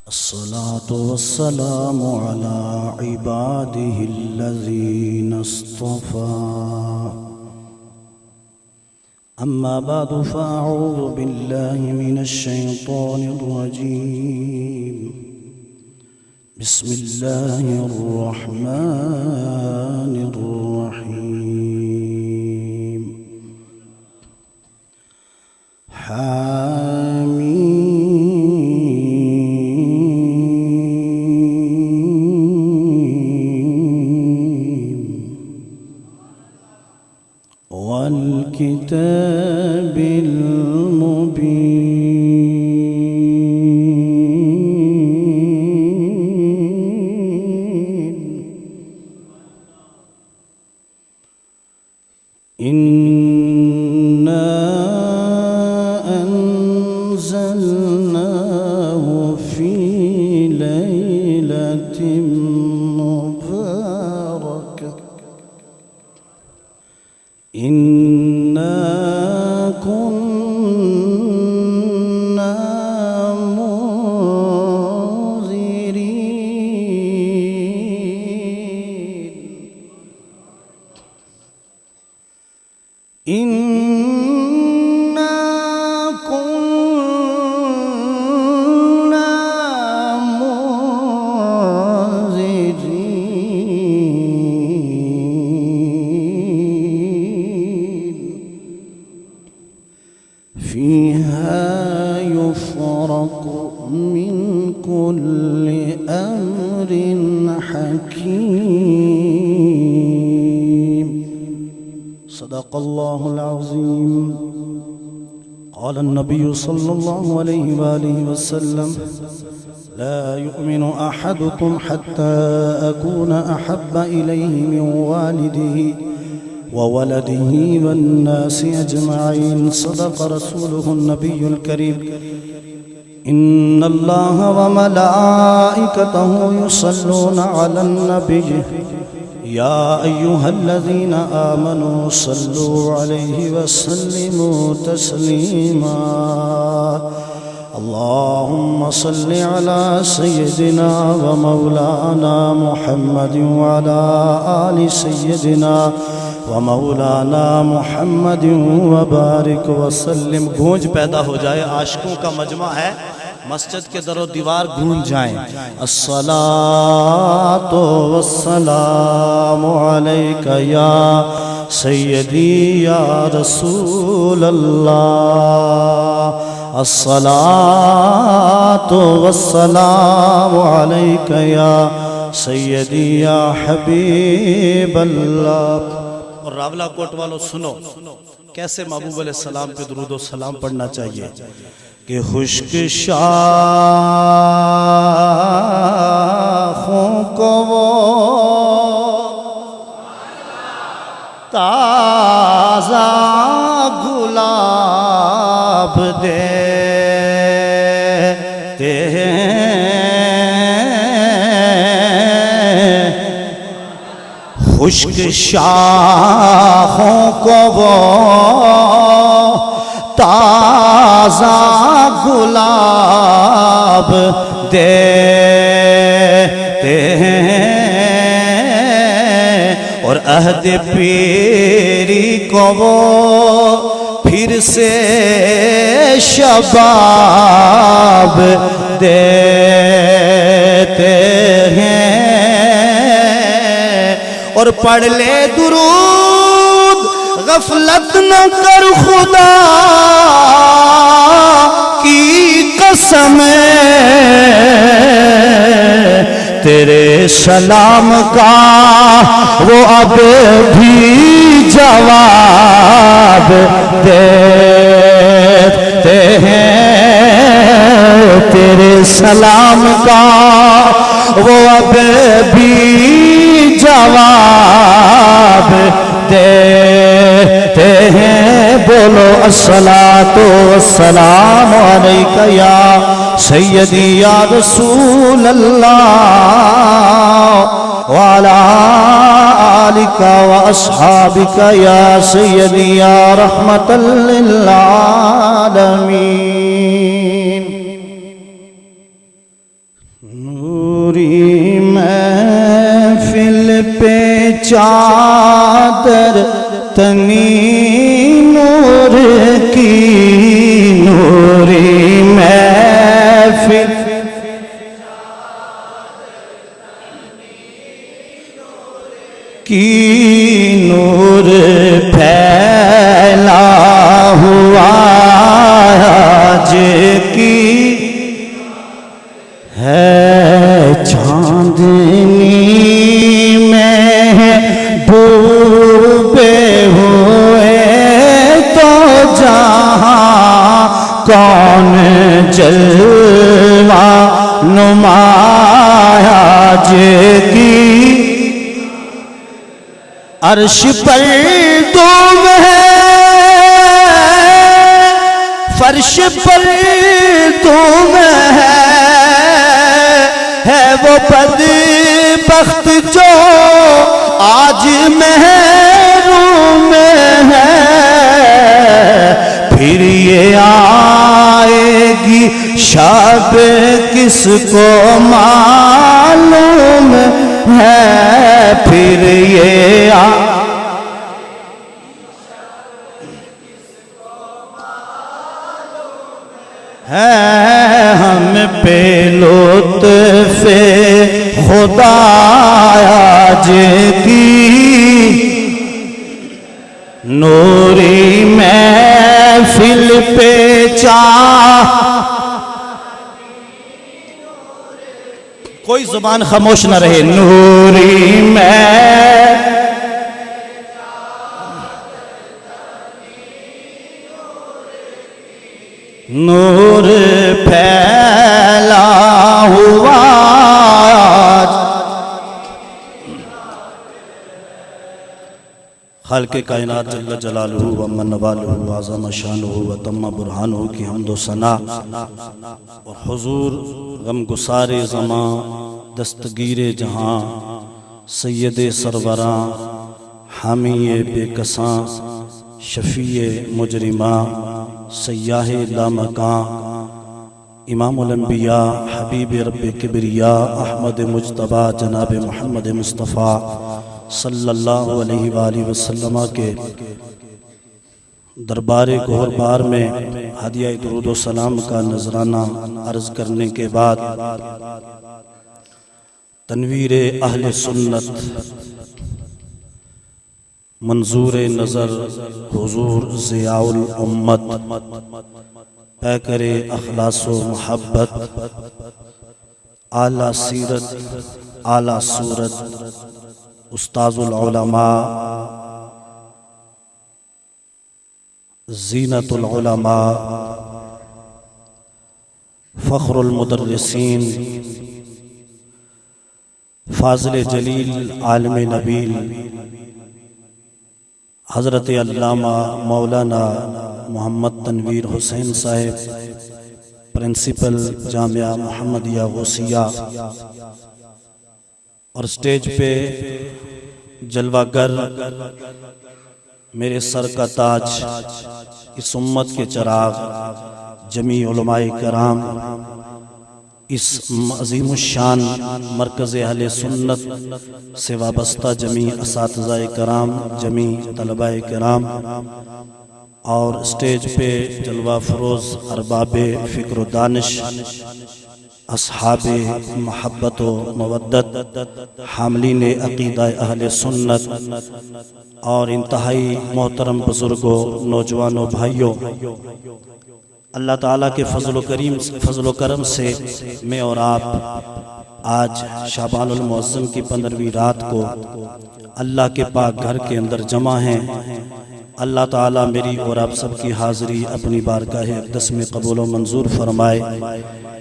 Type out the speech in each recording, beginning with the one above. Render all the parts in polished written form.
الصلاة والسلام على عباده الذين اصطفى أما بعد فأعوذ بالله من الشيطان الرجيم بسم الله الرحمن الرحيم والكتاب المبين إنا أنزلناه في ليلة مباركة إنا كنا منذرين إنا كنا منذرين فيها يفرق من كل أمر حكيم صدق الله العظيم. قال النبي صلى الله عليه وآله وسلم لا يؤمن أحدكم حتى أكون أحب إليه من والده وولده والناس أجمعين. صدق رسوله النبي الكريم. إن الله وملائكته يصلون على النبي يا أيها الذين آمنوا صلوا عليه وسلموا تسليما. اللهم صل على سيدنا ومولانا محمد وعلى آل سيدنا ومولانا محمد وبارک وسلم. گونج پیدا ہو جائے، عاشقوں کا مجمع ہے، مسجد کے در و دیوار گونج جائیں. الصلاۃ والسلام علیک یا سیدی یا رسول اللہ. الصلاۃ والسلام علیک یا سیدی یا حبیب اللہ. اور راولہ کوٹ والوں سنو کیسے محبوب علیہ السلام پہ درود و سلام پڑھنا چاہیے کہ خشک شاخوں کو وہ تازہ گلاب دیتے ہیں. خشک شاخوں کو وہ تازہ گلاب دیتے ہیں اور عہد پیری کو وہ پھر سے شباب دیتے ہیں. اور پڑھ لے درود غفلت نہ کر خدا کی قسم تیرے سلام کا وہ اب بھی جواب دیتے ہیں. تیرے سلام کا وہ اب بھی جواب دیتے ہیں. بولو الصلاۃ والسلام علیک یا سیدی یا رسول اللہ وعلى آلك وأصحابك يا سيدي يا رحمة للعالمين. نوری محفل پہ چادر تنی نور کی، نوری محفل کی نور پھیلا ہوا آج کی ہے چاندنی میں ڈوبے ہوئے تو جہاں کون جلوہ نمایا آج کی عرش پر دم ہے فرش پر دم ہے وہ بدبخت جو آج محروم ہے، پھر یہ آئے گی شب کس کو معلوم ہے، پھر یہ ہے ہم پہ لطف خدا آج کی نوری محفل پہ کوئی زبان خاموش نہ رہے، نوری نور پھیلا ہوا خالق کائنات جل جلالہ ومن نوالہ وعظم شانہ وتم برہانہ کی حمد و ثنا اور حضور غم گسار زمان دستگیر جہاں سید سروراں حامی بے کساں شفیع مجرماں سیاہ لامکاں امام الانبیاء حبیب رب کبریاء احمد مجتبی جناب محمد مصطفیٰ صلی اللہ علیہ وآلہ وسلم کے دربار گہربار میں ہدیہ درود و سلام کا نذرانہ عرض کرنے کے بعد تنویر اہل سنت منظور نظر حضور ضیاء الامت پیکر اخلاص و محبت اعلیٰ سیرت اعلیٰ صورت استاذ العلماء زینت العلماء فخر المدرسین فاضل جلیل عالم نبیل حضرت علامہ مولانا محمد تنویر حسین صاحب پرنسپل جامعہ محمدیہ غوثیہ اور سٹیج پہ جلوہ گر میرے سر کا تاج اس امت کے چراغ جمیع علماء کرام اس عظیم الشان مرکز اہل سنت سے وابستہ جمیع اساتذہ کرام جمیع طلباء کرام اور سٹیج پہ جلوہ فروز ارباب فکر و دانش اصحاب محبت و مودت حاملین عقیدہ اہل سنت اور انتہائی محترم بزرگوں نوجوانوں بھائیوں، اللہ تعالیٰ کے فضل و کرم سے میں اور آپ آج شعبان المعظم کی 15ویں رات کو اللہ کے پاک گھر کے اندر جمع ہیں۔ اللہ تعالیٰ میری اور آپ سب کی حاضری اپنی بارگاہ اقدس میں قبول و منظور فرمائے۔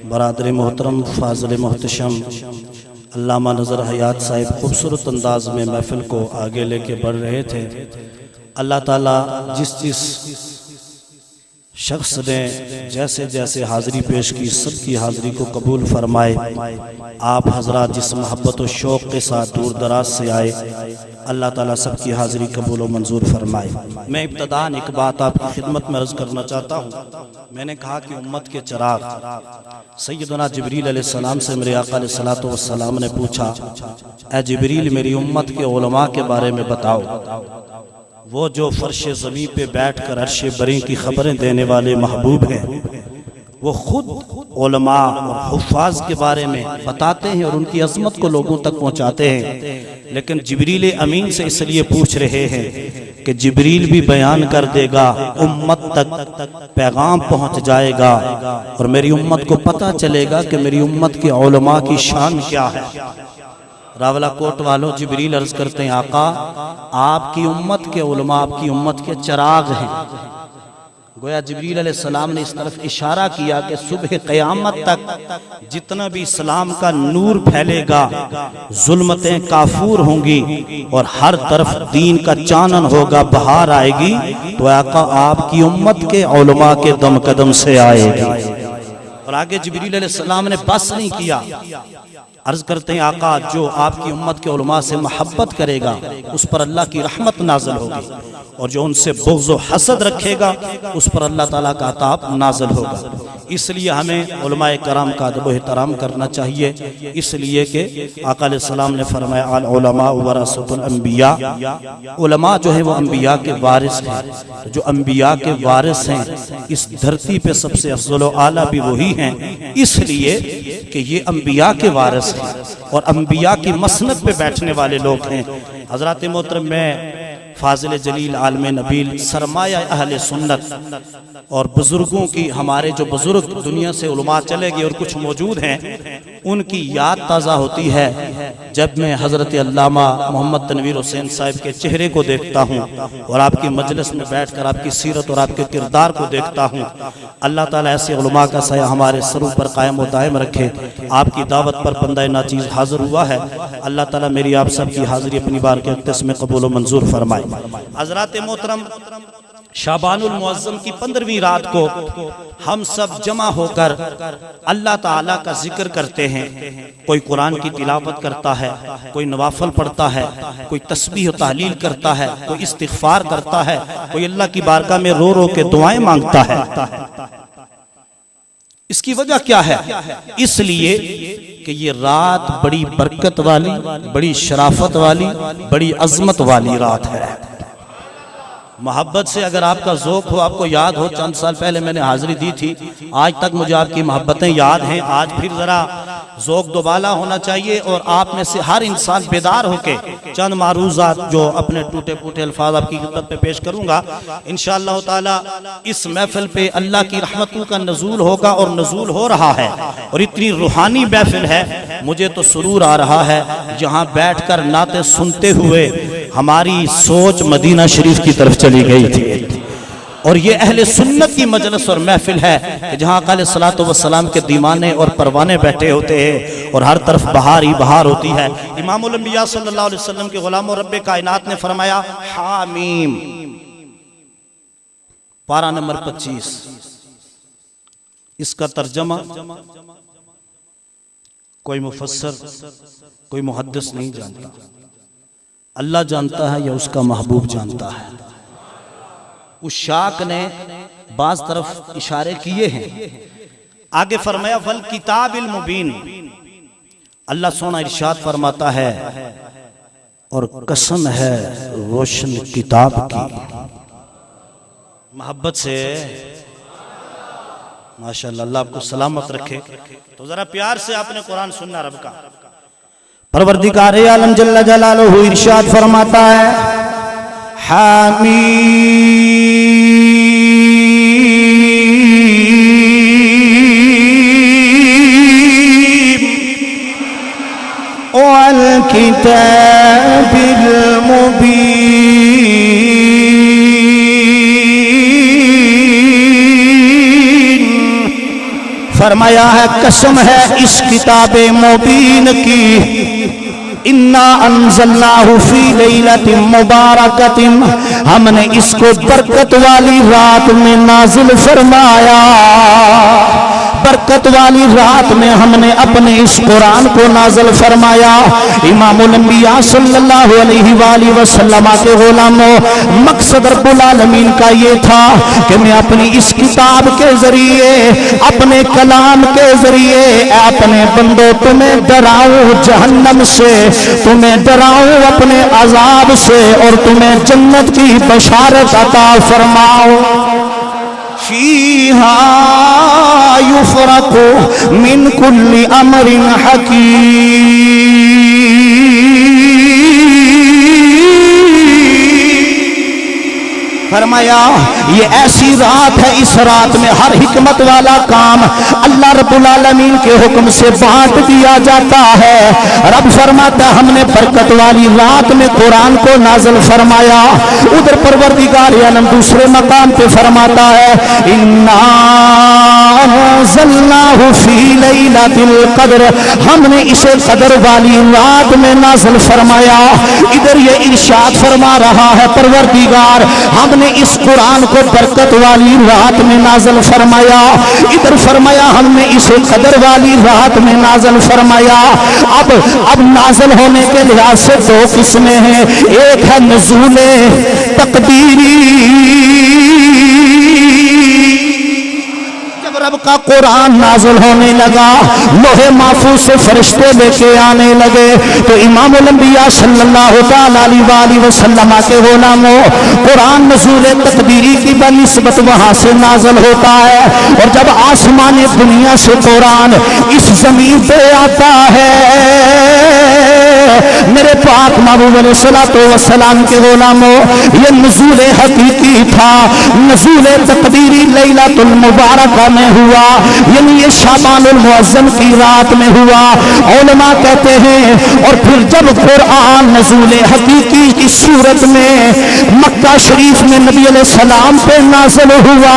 برادر محترم فاضل محتشم علامہ نظر حیات صاحب خوبصورت انداز میں محفل کو آگے لے کے بڑھ رہے تھے۔ اللہ تعالیٰ جس شخص نے جیسے جیسے حاضری پیش کی سب کی حاضری کو قبول فرمائے۔ آپ حضرات جس محبت و شوق کے ساتھ دور دراز سے آئے، اللہ تعالیٰ سب کی حاضری قبول و منظور فرمائے۔ میں ابتداً ایک بات آپ کی خدمت میں عرض کرنا چاہتا ہوں۔ میں نے کہا کہ امت کے چراغ سیدنا جبریل علیہ السلام سے میرے آقا علیہ الصلوۃ والسلام نے پوچھا، اے جبریل میری امت کے علماء کے بارے میں بتاؤ، وہ جو فرش زمین پہ بیٹھ کر عرش بری کی خبریں دینے والے محبوب ہیں، وہ خود علماء اور حفاظ کے بارے میں بتاتے ہیں اور ان کی عظمت کو لوگوں تک پہنچاتے ہیں، لیکن جبریل امین سے اس لیے پوچھ رہے ہیں کہ جبریل بھی بیان کر دے گا، امت تک پیغام پہنچ جائے گا اور میری امت کو پتہ چلے گا کہ میری امت کے علماء کی شان کیا ہے۔ راولہ کوٹ والوں جبریل عرض کرتے ہیں، آقا آپ کی امت کے علماء آپ کی امت کے چراغ ہیں۔ گویا جبریل علیہ السلام نے اس طرف اشارہ کیا کہ صبح قیامت تک جتنا بھی اسلام کا نور پھیلے گا، ظلمتیں کافور ہوں گی اور ہر طرف دین کا چانن ہوگا، بہار آئے گی تو آقا آپ کی امت کے علماء کے دم قدم سے آئے گی۔ اور آگے جبریل علیہ السلام نے بس نہیں کیا، عرض کرتے ہیں آقا جو آپ کی امت کے علماء سے محبت کرے گا اس پر اللہ کی رحمت نازل ہوگی، اور جو ان سے بغض و حسد رکھے گا اس پر اللہ تعالیٰ کا عذاب نازل ہوگا۔ اس لیے ہمیں علماء کرام کا ادب و احترام کرنا چاہیے، اس لیے کہ آقا علیہ السلام نے فرمایا العلماء ورثۃ الانبیاء، علماء جو ہیں وہ انبیاء کے وارث ہیں۔ جو انبیاء کے وارث ہیں اس دھرتی پہ سب سے افضل و اعلیٰ بھی وہی ہیں، اس لیے کہ یہ انبیاء کے وارث ہیں اور انبیاء کی مسند پہ بیٹھنے والے لوگ ہیں۔ حضرات محترم، میں فاضل جلیل عالم نبیل سرمایہ اہل سنت اور بزرگوں کی، ہمارے جو بزرگ دنیا سے علماء چلے گئے اور کچھ موجود ہیں، ان کی یاد تازہ ہوتی ہے جب میں حضرت علامہ محمد تنویر حسین صاحب کے چہرے کو دیکھتا ہوں اور آپ کی مجلس میں بیٹھ کر آپ کی سیرت اور آپ کے کردار کو دیکھتا ہوں۔ اللہ تعالیٰ ایسے علماء کا سایہ ہمارے سروں پر قائم و دائم رکھے۔ آپ کی دعوت پر بندہ ناچیز حاضر ہوا ہے، اللہ تعالیٰ میری آپ سب کی حاضری اپنی بار کے اقتداء میں قبول و منظور فرمائے۔ حضرات محترم، شعبان المعظم کی 15ویں رات کو ہم سب جمع ہو کر اللہ تعالیٰ کا ذکر کرتے ہیں۔ کوئی قرآن کی تلاوت کرتا ہے، کوئی نوافل پڑھتا ہے، کوئی تسبیح و تحلیل کرتا ہے، کوئی استغفار کرتا ہے، کوئی اللہ کی بارگاہ میں رو رو کے دعائیں مانگتا ہے۔ اس کی وجہ کیا ہے؟ اس لیے کہ یہ رات بڑی برکت والی، بڑی شرافت والی، بڑی عظمت والی رات ہے۔ محبت سے اگر آپ کا ذوق ہو، آپ کو یاد ہو چند سال پہلے میں نے حاضری دی تھی، آج تک مجھے آپ کی محبتیں یاد ہیں۔ آج پھر ذرا ذوق دوبالا ہونا چاہیے اور آپ میں سے ہر انسان بیدار ہو کے چند معروضات جو اپنے ٹوٹے پھوٹے الفاظ آپ کی خدمت پہ پیش کروں گا، انشاءاللہ تعالی اس محفل پہ اللہ کی رحمتوں کا نزول ہوگا اور نزول ہو رہا ہے، اور اتنی روحانی محفل ہے، مجھے تو سرور آ رہا ہے جہاں بیٹھ کر نعتیں سنتے ہوئے ہماری سوچ مدینہ شریف کی طرف چلی گئی تھی۔ اور یہ اہل سنت کی مجلس اور محفل ہے کہ جہاں آقا علیہ الصلوۃ والسلام کے دیوانے اور پروانے بیٹھے ہوتے ہیں اور ہر طرف بہار ہی بہار ہوتی ہے۔ امام الانبیاء صلی اللہ علیہ وسلم کے غلام اور رب کائنات نے فرمایا حامیم، پارہ نمبر 25، اس کا ترجمہ کوئی مفسر کوئی محدث نہیں جانتا، اللہ جانتا ہے یا اس کا محبوب جانتا ہے۔ اس شاک نے بعض طرف اشارے کیے ہیں، آگے فرمایا والکتاب المبین، اللہ سونا ارشاد فرماتا ہے اور قسم ہے روشن کتاب کی۔ محبت سے ماشاءاللہ، اللہ آپ کو سلامت رکھے۔ تو ذرا پیار سے آپ نے قرآن سننا رب کا۔ پروردگار عالم جل جلالہ ارشاد فرماتا ہے حامیم والکتاب المبین، فرمایا ہے قسم ہے اس کتاب مبین کی، انا انزلناہ فی لیلۃ مبارکۃ، ہم نے اس کو برکت والی رات میں نازل فرمایا، برکت والی رات میں ہم نے اپنے اس قرآن کو نازل فرمایا۔ امام الانبیاء صلی اللہ علیہ وآلہ وسلم کے غلاموں، مقصد رب العالمین کا یہ تھا کہ میں اپنی اس کتاب کے ذریعے، اپنے کلام کے ذریعے اپنے بندوں تمہیں ڈراؤں جہنم سے، تمہیں ڈراؤں اپنے عذاب سے، اور تمہیں جنت کی بشارت عطا فرماؤں۔ فیہا یفرق من کل امر حکیم، فرمایا یہ ایسی رات ہے، اس رات میں ہر حکمت والا کام اللہ رب العالمین کے حکم سے بانٹ دیا جاتا ہے۔ رب فرماتا ہم نے برکت والی رات میں قرآن کو نازل فرمایا۔ ادھر پروردگار عالم دوسرے مقام پہ فرماتا ہے انا انزلناہ فی لیلۃ القدر، ہم نے اسے قدر والی رات میں نازل فرمایا۔ ادھر یہ ارشاد فرما رہا ہے پروردگار ہم نے اس قرآن کو برکت والی رات میں نازل فرمایا، ادھر فرمایا ہم نے اسے قدر والی رات میں نازل فرمایا۔ اب نازل ہونے کے لحاظ سے دو قسمیں ہیں، ایک ہے نزول تقدیری، رب کا قرآن نازل ہونے لگا، لوح محفوظ سے فرشتے لے کے آنے لگے، تو امام الانبیاء صلی اللہ تعالی علیہ وآلہ وسلم کے غلاموں، قرآن نزول تقدیری کی بنسبت وہاں سے نازل ہوتا ہے، اور جب آسمان دنیا سے قرآن اس زمین پہ آتا ہے، میرے پاک محبوب علیہ الصلوۃ والسلام کے غلاموں، یہ نزول حقیقی تھا، نزول تقدیری لیلۃ المبارکہ میں ہوا، یعنی یہ شعبان المعظم کی رات میں ہوا، علماء کہتے ہیں۔ اور پھر جب قرآن نزول حقیقی کی صورت میں مکہ شریف میں نبی علیہ السلام پہ نازل ہوا،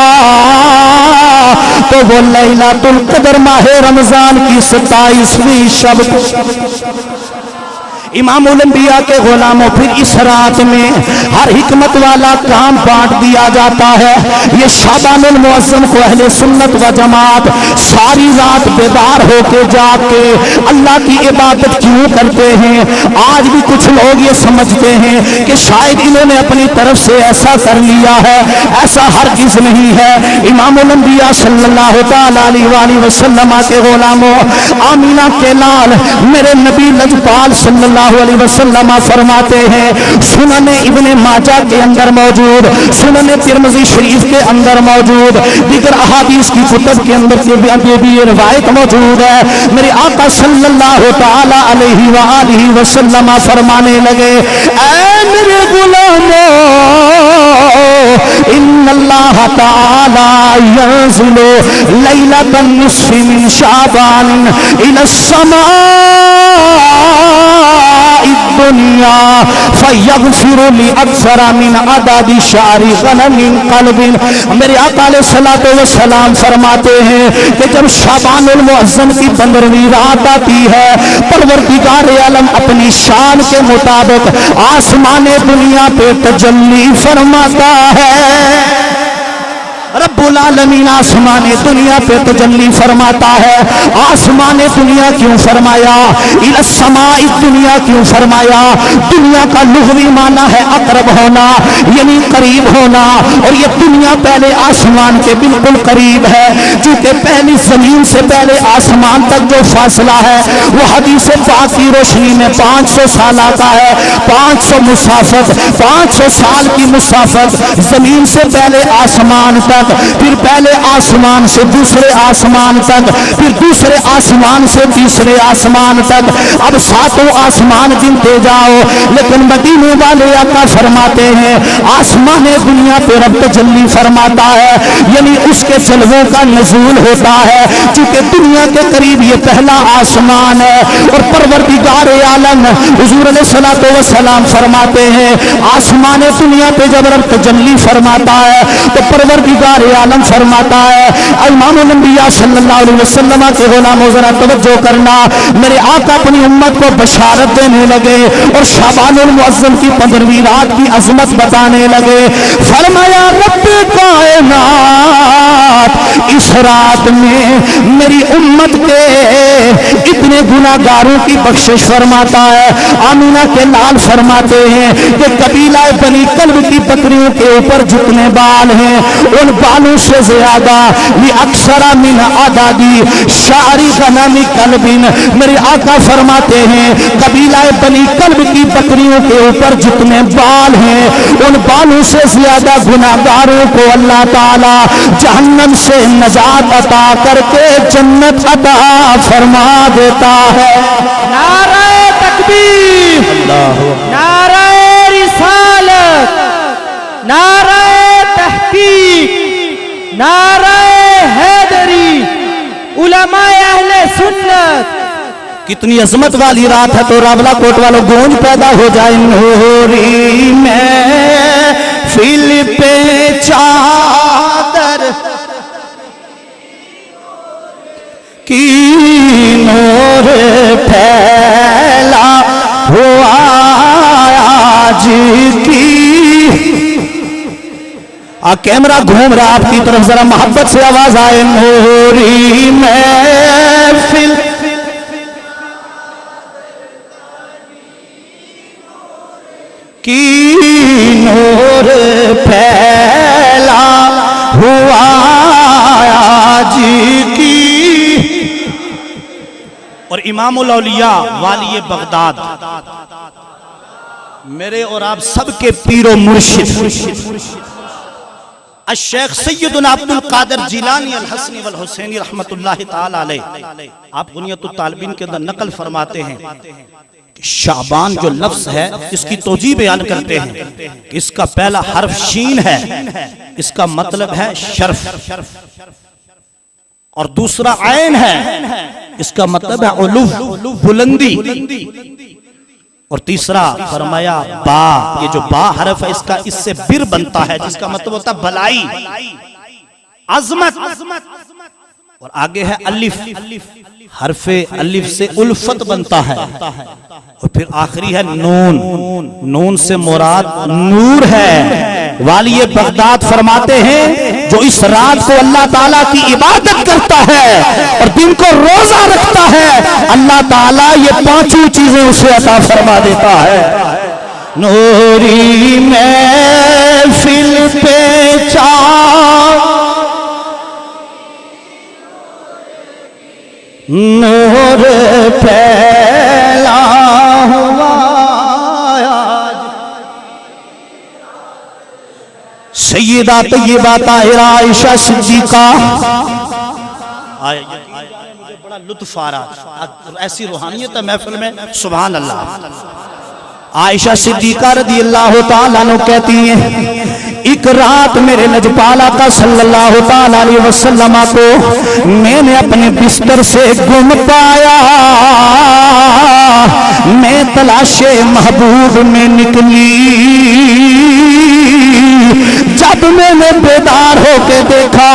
تو وہ لیلۃ القدر ماہ رمضان کی 27ویں شب، امام الانبیاء کے غلاموں پھر اس رات میں ہر حکمت والا کام بانٹ دیا جاتا ہے۔ یہ شعبان المعظم کو اہل سنت و جماعت ساری رات بیدار ہو کے جاگ کے اللہ کی عبادت کیوں کرتے ہیں؟ آج بھی کچھ لوگ یہ سمجھتے ہیں کہ شاید انہوں نے اپنی طرف سے ایسا کر لیا ہے، ایسا ہرگز نہیں ہے۔ امام الانبیاء صلی اللہ تعالی علیہ وآلہ وسلم کے غلاموں، آمینہ کے لال میرے نبی لجپال صلی اللہ علیہ وسلم فرماتے ہیں، سنن ابن ماجہ کے اندر موجود، سنن ترمذی شریف کے اندر موجود، دیگر احادیث کی کتب کے اندر بھی روایت موجود ہے، میرے آقا صلی اللہ تعالی علیہ وآلہ وسلم فرمانے لگے، اے میرے غلاموں، ان اللہ تعالی ینزل لیلۃ النصف من شعبان الی السماء الدنیا فیغفر لاکثر من عدد شعر غنم قلب۔ میرے آقا علیہ الصلوۃ والسلام فرماتے ہیں کہ جب شعبان المعظم کی 15ویں رات آتی ہے، پروردگار عالم اپنی شان کے مطابق آسمان دنیا پہ تجلی فرماتا ہے۔ رب العالمین آسمان دنیا پہ تجلی فرماتا ہے۔ آسمان دنیا کیوں فرمایا؟ الی السماء دنیا کیوں فرمایا؟ دنیا کا لغوی معنی ہے اقرب ہونا، یعنی قریب ہونا، اور یہ دنیا پہلے آسمان کے بالکل قریب ہے، چونکہ پہلی زمین سے پہلے آسمان تک جو فاصلہ ہے وہ حدیث پاک کی روشنی میں 500 سال آتا ہے۔ 500 مسافت، 500 سال کی مسافت زمین سے پہلے آسمان تک، پھر پہلے آسمان سے دوسرے آسمان تک، پھر دوسرے آسمان سے تیسرے آسمان تک، اب 7 آسمان گنتے جاؤ، لیکن مدینے والے آقا فرماتے ہیں آسمان دنیا پہ رب تجلی فرماتا ہے، یعنی اس کے جلووں کا نزول ہوتا ہے، چونکہ دنیا کے قریب یہ پہلا آسمان ہے۔ اور پروردگار عالم حضور علیہ الصلوۃ والسلام فرماتے ہیں آسمان دنیا پہ جب رب تجلی فرماتا ہے تو پروردگار سرکار عالم فرماتا ہے امام الانبیاء صلی اللہ علیہ وسلم کے غلاموں ذرا توجہ کرنا، میرے آقا اپنی امت کو بشارت دینے لگے اور شعبان المعظم کی 15ویں رات کی عظمت بتانے لگے۔ فرمایا رب کائنات اس رات میں میری امت کے اتنے گناہگاروں کی بخشش فرماتا ہے۔ آمینہ کے لال فرماتے ہیں کہ قبیلہ بنی کلب کی بکریوں کے اوپر جتنے بال ہیں ان بالوں سے زیادہ اکثر من آدادی شعری غنمی کلبین، میرے آقا فرماتے ہیں قبیلہ بنی کلب کی بکریوں کے اوپر جتنے بال ہیں ان بالوں سے زیادہ گناہگاروں کو اللہ تعالی جہنم سے نجات عطا کر کے جنت عطا فرما دیتا ہے۔ نعرہ تکبیر، نعرہ رسالت، نعرہ تحقیق، نعرہ حیدری، علماء اہل سنت۔ کتنی عظمت والی رات ہے تو راولہ کوٹ والوں گونج پیدا ہو جائے۔ نوری میں فیل پہ چادر کی نور پھیلا ہوا آج کی۔ کیمرہ گھوم رہا آپ کی طرف، ذرا محبت سے آواز آئے۔ نوری محفل کی نور پھیلا ہوا آج کی۔ اور امام الاولیاء والی بغداد میرے اور آپ سب کے پیر و مرشد الشیخ سیدنا عبد القادر جیلانی الحسنی والحسینی رحمت اللہ تعالی علیہ، آپ غنیۃ الطالبین کے اندر نقل فرماتے ہیں کہ شعبان جو لفظ ہے اس کی توجیہ بیان کرتے ہیں کہ اس کا پہلا حرف شین ہے، اس کا مطلب ہے شرف، اور دوسرا عین ہے، اس کا مطلب ہے علو، بلندی، اور تیسرا فرمایا با، یہ جو با حرف ہے اس سے بر بنتا ہے جس کا مطلب ہوتا ہے بلائی، عظمت، اور آگے ہے الف، حرف الف سے الفت بنتا ہے، اور پھر آخری ہے نون، نون سے مراد نور ہے۔ والی بغداد فرماتے ہیں جو اس رات کو اللہ تعالیٰ کی عبادت کرتا ہے اور دن کو روزہ رکھتا ہے، اللہ تعالیٰ یہ پانچوں چیزیں اسے عطا فرما دیتا ہے۔ نوری محفل پہ نور پھیلا ہوا آج، سیدہ طیبہ طاہرہ عائشہ صدیقہ، مجھے بڑا لطف آ رہا، ایسی روحانیت ہے محفل میں، سبحان اللہ۔ عائشہ صدیقہ رضی اللہ تعالیٰ عنہ کہتی ہیں ایک رات میرے لجپال آقا صلی اللہ تعالیٰ علیہ وسلم کو میں نے اپنے بستر سے گم پایا، میں تلاش محبوب میں نکلی، جب میں نے بیدار ہو کے دیکھا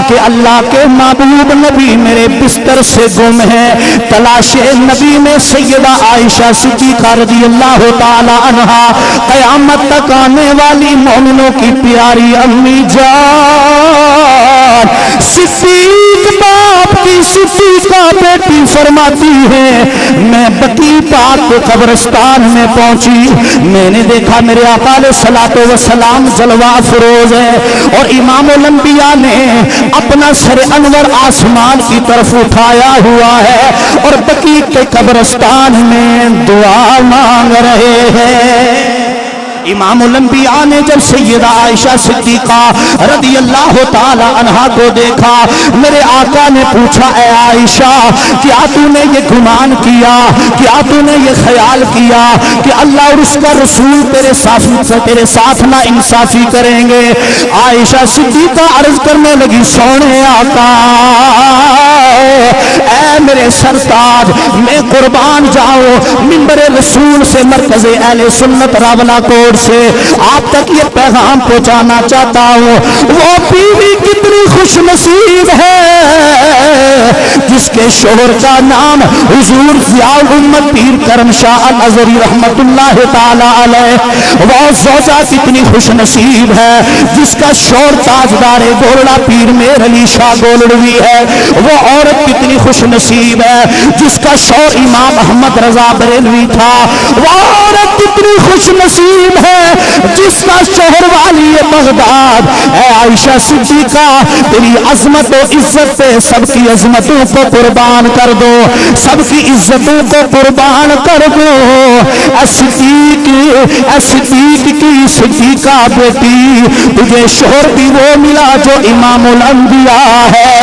کہ اللہ کے محبوب نبی میرے بستر سے گم ہے، تلاش نبی میں سیدہ عائشہ صدیقہ رضی اللہ تعالی عنہا قیامت تک آنے والی مومنوں کی پیاری امی جان صدیق باپ کی صدیقہ بیٹی فرماتی ہے میں بقی پاک کے قبرستان میں پہنچی، میں نے دیکھا میرے آقا علیہ الصلوۃ والسلام جلوہ فروز ہے اور امام الانبیاء نے اپنا سر انور آسمان کی طرف اٹھایا ہوا ہے اور بقی کے قبرستان میں دعا مانگ رہے ہیں۔ امام الانبیاء نے جب سیدہ عائشہ صدیقہ رضی اللہ تعالی عنہا کو دیکھا، میرے آقا نے پوچھا اے عائشہ کیا تو نے یہ گمان کیا، کیا تو نے یہ خیال کیا کہ اللہ اور اس کا رسول تیرے ساتھ نا انصافی کریں گے؟ عائشہ صدیقہ عرض کرنے لگی سونے آقا اے میرے سرتاج میں قربان جاؤ، منبر رسول سے مرکز اہل سنت راولہ کوٹ سے آپ تک یہ پیغام پہنچانا چاہتا ہوں، وہ بیوی کتنی خوش نصیب ہے جس کے شوہر کا نام حضور ضیاء الامت پیر کرم شاہ الازہری رحمت اللہ تعالی علیہ، وہ زوجہ کتنی خوش نصیب ہے جس کا شوہر تاجدار گولڑا پیر میر علی شاہ گولڑوی ہے، وہ عورت کتنی خوش نصیب ہے جس کا شوہر امام احمد رضا بریلوی تھا، وہ عورت کتنی خوش نصیب ہے جس کا شوہر والی بغداد اے عائشہ صدیقہ، تیری عظمت و عزت پہ سب کی عظمتوں کو قربان کر دو، سب کی عزتوں کو قربان کر دو، اے صدیق کی صدیقہ بیٹی، تجھے شوہر بھی وہ ملا جو امام الانبیاء ہے۔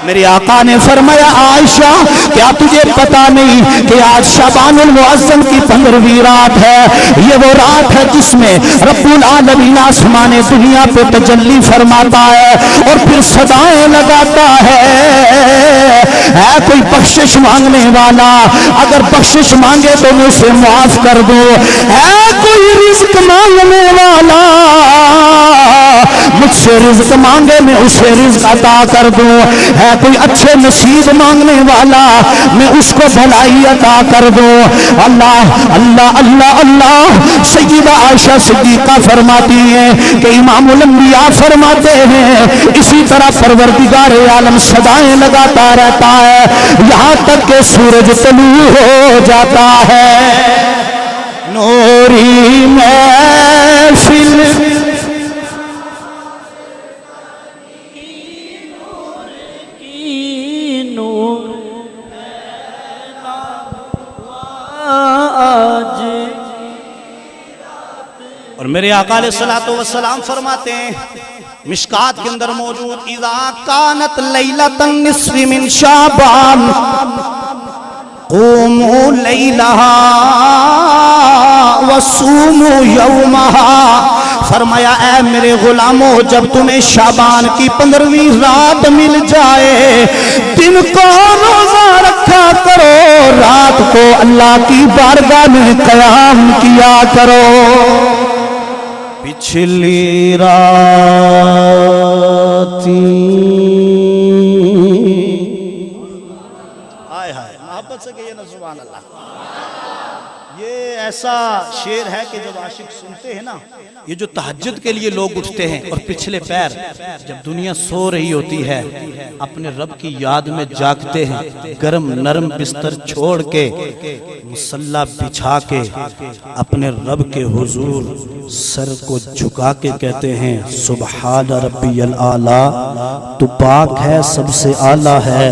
میرے آقا نے فرمایا عائشہ کیا تجھے پتا نہیں کہ آج شعبان المعظم کی 15ویں رات ہے، یہ وہ رات ہے جس میں رب العالمین آسمان دنیا پہ تجلی فرماتا ہے اور پھر صدائیں لگاتا ہے کوئی بخشش مانگنے والا اگر بخشش مانگے تو میں اسے معاف کر دو، ہے کوئی رزق مانگنے والا مجھ سے رزق مانگے میں اسے رزق عطا کر دوں، ہے کوئی اچھے نصیب مانگنے والا میں اس کو بھلائی عطا کر دوں۔ اللہ اللہ اللہ اللہ، سیدہ عائشہ صدیقہ فرماتی ہیں کہ امام الانبیاء فرماتے ہیں اسی طرح پروردگار عالم صدائیں لگاتا رہتا ہے یہاں تک کہ سورج طلوع ہو جاتا ہے۔ نوری محفل اور میرے آقا علیہ الصلوۃ والسلام فرماتے ہیں مشکات کے اندر موجود اذا کانت لیلۃ النصف من شعبان قوموا لیلہا وصوموا یومہا، فرمایا اے میرے غلاموں جب تمہیں شعبان کی 15ویں رات مل جائے دن کو روزہ رکھا کرو، رات کو اللہ کی بارگاہ میں قیام کیا کرو۔ پچھلی راتی ہائے ہائے محبت سے کہیے نا سبحان اللہ، یہ ایسا شعر ہے کہ جب عاشق سنتے ہیں نا، یہ جو تہجد کے لیے لوگ اٹھتے ہیں اور پچھلے پیر جب دنیا سو رہی ہوتی ہے اپنے رب کی یاد میں جاگتے ہیں، گرم نرم بستر چھوڑ کے مصلی بچھا کے اپنے رب کے حضور سر کو جھکا کے کہتے ہیں سبحان ربی الاعلی، تو پاک ہے سب سے اعلیٰ ہے،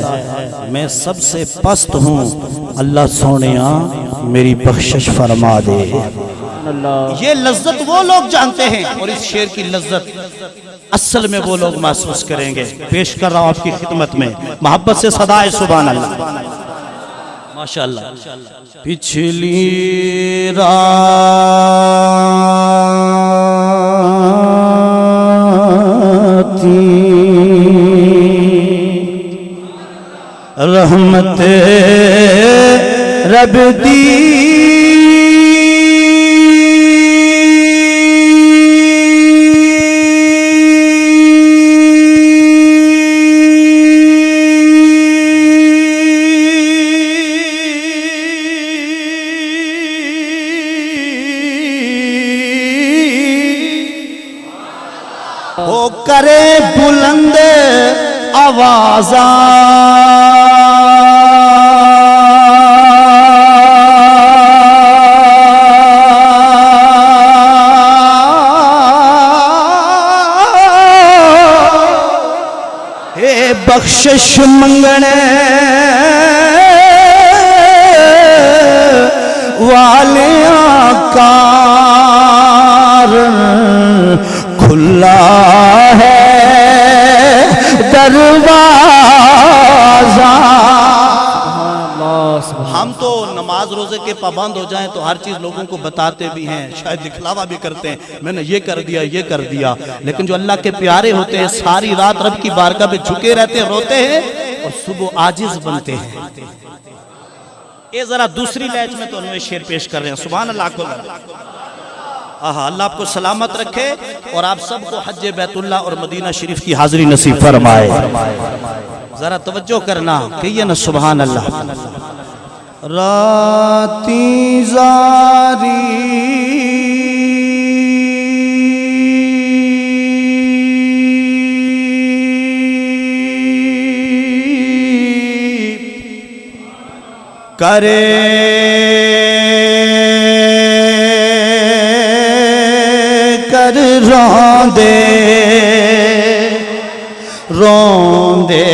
میں سب سے پست ہوں، اللہ سونیا میری بخشش فرما دے۔ یہ لذت وہ لوگ جانتے ہیں اور اس شعر کی لذت اصل میں وہ لوگ محسوس کریں گے۔ پیش کر رہا ہوں آپ کی خدمت میں محبت سے صدائے سبحان اللہ ماشاءاللہ۔ پچھلی رات رحمت رب دی وہ کرے بلند آوازاں بخشش منگنے والیاں کار کھلا ہے دروازہ۔ ہم تو نماز روزے کے پابند ہو جائیں تو ہر چیز لوگوں کو بتاتے بھی ہیں، شاید دکھلاوا بھی کرتے ہیں میں نے یہ کر دیا یہ کر دیا، لیکن جو اللہ کے پیارے ہوتے ہیں ساری رات رب کی بارگاہ پہ جھکے رہتے ہیں، روتے ہیں اور صبح عاجز بنتے ہیں۔ یہ ذرا دوسری لہج میں تو انہوں نے شعر پیش کر رہے ہیں سبحان اللہ کو۔ اللہ آپ کو سلامت رکھے اور آپ سب کو حج بیت اللہ اور مدینہ شریف کی حاضری نصیب فرمائے۔ ذرا توجہ کرنا، کہیے نا سبحان اللہ۔ راتی زاری کرے کر روندے روندے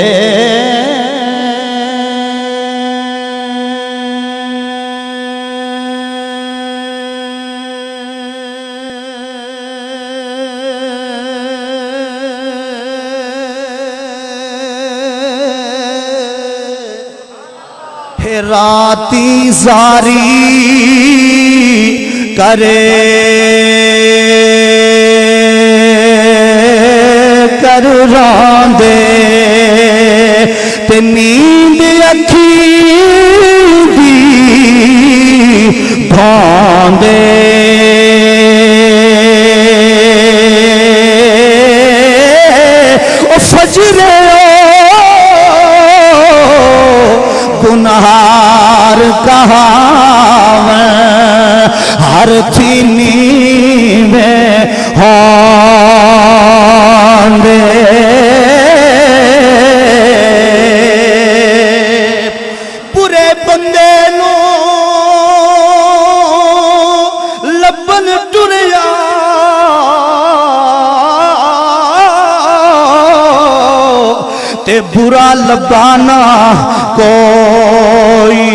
راتی زاری کرے کر روندے تے نیند اکھی دی بھاندے او فجر گنہار کہاویں ہر تھی نیویں ہوندے برے بندے نو لبن ٹریا تے برا لبانا کوئی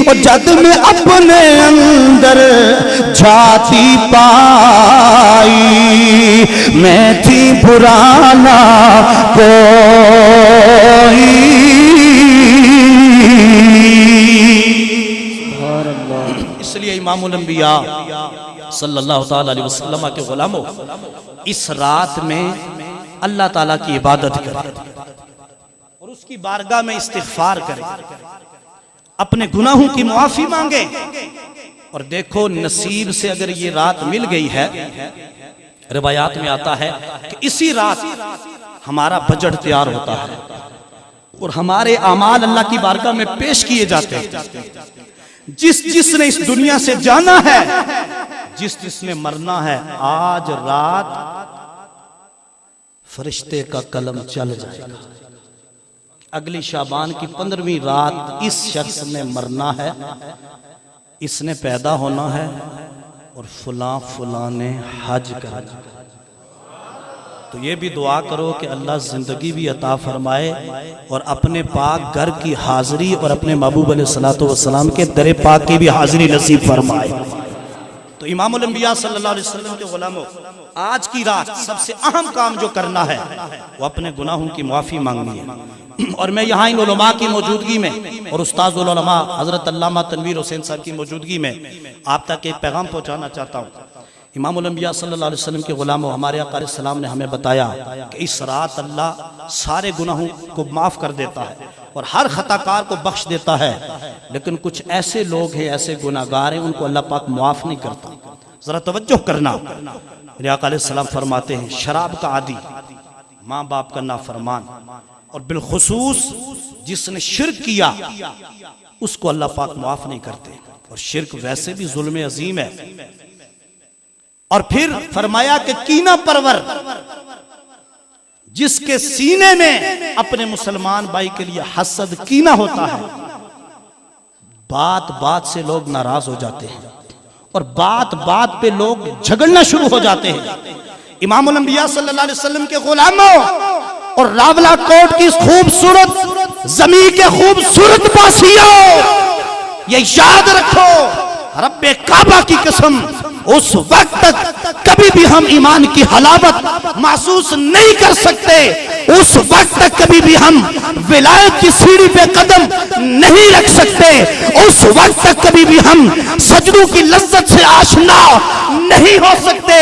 اور جد میں اپنے اندر جھاتی پائی میں تھی برانا کوئی۔ اس لیے امام الانبیاء صلی اللہ تعالیٰ علیہ وسلم کے غلاموں اس رات میں اللہ تعالیٰ کی عبادت کریں اور اس کی بارگاہ میں استغفار کریں، اپنے گناہوں کی معافی مانگیں۔ اور دیکھو نصیب سے اگر یہ رات مل گئی ہے، روایات میں آتا ہے کہ اسی رات ہمارا بجٹ تیار ہوتا ہے اور ہمارے اعمال اللہ کی بارگاہ میں پیش کیے جاتے ہیں۔ جس نے اس دنیا سے جانا ہے، جس نے مرنا ہے، آج رات فرشتے کا قلم چل جائے گا، اگلی شعبان کی 15ویں رات اس شخص نے مرنا ہے، اس نے پیدا ہونا ہے اور فلاں نے حج کرنا۔ تو یہ بھی دعا کرو کہ اللہ زندگی بھی عطا فرمائے اور اپنے پاک گھر کی حاضری اور اپنے محبوب علیہ السلام کے در پاک کی بھی حاضری نصیب فرمائے۔ تو امام الانبیاء صلی اللہ علیہ وسلم کے غلاموں، آج کی رات سب سے اہم کام جو کرنا ہے وہ اپنے گناہوں کی معافی مانگنی ہے۔ اور میں یہاں ان علماء کی موجودگی میں اور استاذ العلماء حضرت علامہ تنویر حسین صاحب کی موجودگی میں آپ تک ایک پیغام پہنچانا چاہتا ہوں۔ امام الانبیاء صلی اللہ علیہ وسلم کے غلاموں، ہمارے آقا علیہ السلام نے ہمیں بتایا کہ اس رات اللہ سارے گناہوں کو معاف کر دیتا ہے اور ہر خطا کار کو بخش دیتا ہے، لیکن کچھ ایسے لوگ ہیں، ایسے گناہگار ہیں، ان کو اللہ پاک معاف نہیں کرتا۔ ذرا توجہ کرنا، میرے آقا علیہ السلام فرماتے ہیں شراب کا عادی، ماں باپ کا نافرمان، اور بالخصوص جس نے شرک کیا اس کو اللہ پاک معاف نہیں کرتے، اور شرک ویسے بھی ظلم عظیم ہے۔ اور پھر فرمایا کہ کینہ پرور، جس کے سینے میں اپنے مسلمان بھائی کے لیے حسد کینہ ہوتا ہے، بات بات سے لوگ ناراض ہو جاتے ہیں اور بات بات پہ لوگ جھگڑنا شروع ہو جاتے ہیں۔ امام الانبیاء صلی اللہ علیہ وسلم کے غلاموں اور راولہ کوٹ کی خوبصورت زمین کے خوبصورت باسیوں، یہ یاد رکھو، رب کعبہ کی قسم، اس وقت تک کبھی بھی ہم ایمان کی حلاوت محسوس نہیں کر سکتے، اس وقت تک کبھی بھی ہم ولایت کی سیڑھی پہ قدم نہیں رکھ سکتے، اس وقت تک کبھی بھی ہم سجدوں کی لذت سے آشنا نہیں ہو سکتے،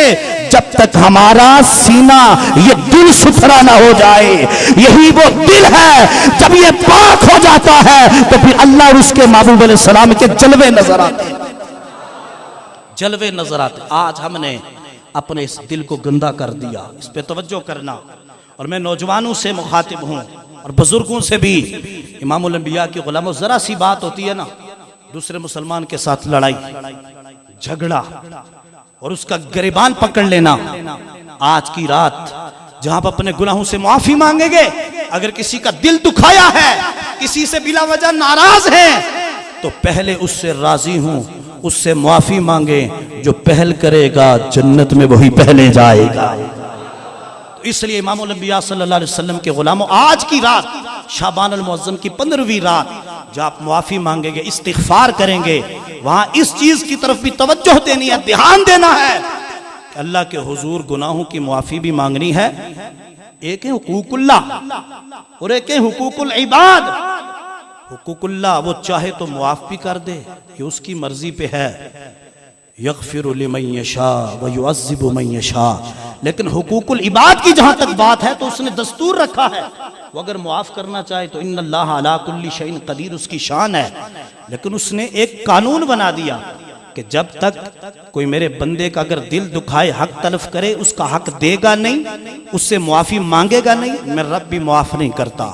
جب تک ہمارا سینہ یہ دل ستھرا نہ ہو جائے۔ یہی وہ دل ہے، جب یہ پاک ہو جاتا ہے تو پھر اللہ اور اس کے محبوب علیہ السلام کے جلوے نظر آتے ہیں۔ جلوے نظر آتے. آج ہم نے اپنے اس دل کو گندا کر دیا. اس پہ توجہ کرنا. اور میں نوجوانوں سے مخاطب ہوں اور بزرگوں سے بھی. امام الانبیاء کی غلاموں، ذرا سی بات ہوتی ہے نا، دوسرے مسلمان کے ساتھ لڑائی جھگڑا اور اس کا گریبان پکڑ لینا. آج کی رات جہاں آپ اپنے گناہوں سے معافی مانگیں گے، اگر کسی کا دل دکھایا ہے، کسی سے بلا وجہ ناراض ہیں، تو پہلے اس سے راضی ہوں، اس سے معافی مانگیں. جو پہل کرے گا جنت میں وہی پہلے جائے گا. اس لیے امام الانبیاء صلی اللہ علیہ وسلم کے غلاموں، آج کی رات شعبان المعظم کی 15ویں رات جب آپ معافی مانگیں گے، استغفار کریں گے، وہاں اس چیز کی طرف بھی توجہ دینی ہے، دھیان دینا ہے کہ اللہ کے حضور گناہوں کی معافی بھی مانگنی ہے. ایک ہے حقوق اللہ اور ایک ہے حقوق العباد. حقوق اللہ وہ چاہے تو معاف بھی کر دے، یہ اس کی مرضی پہ ہے. یغفر لمن یشاء ویعذب من یشاء. لیکن حقوق العباد کی جہاں تک بات ہے تو اس نے دستور رکھا ہے، وہ اگر معاف کرنا چاہے تو ان اللہ علی کل شیء قدیر، اس کی شان ہے. لیکن اس نے ایک قانون بنا دیا کہ جب تک کوئی میرے بندے کا اگر دل دکھائے، حق تلف کرے، اس کا حق دے گا نہیں، اس سے معافی مانگے گا نہیں، میں رب بھی معاف نہیں کرتا.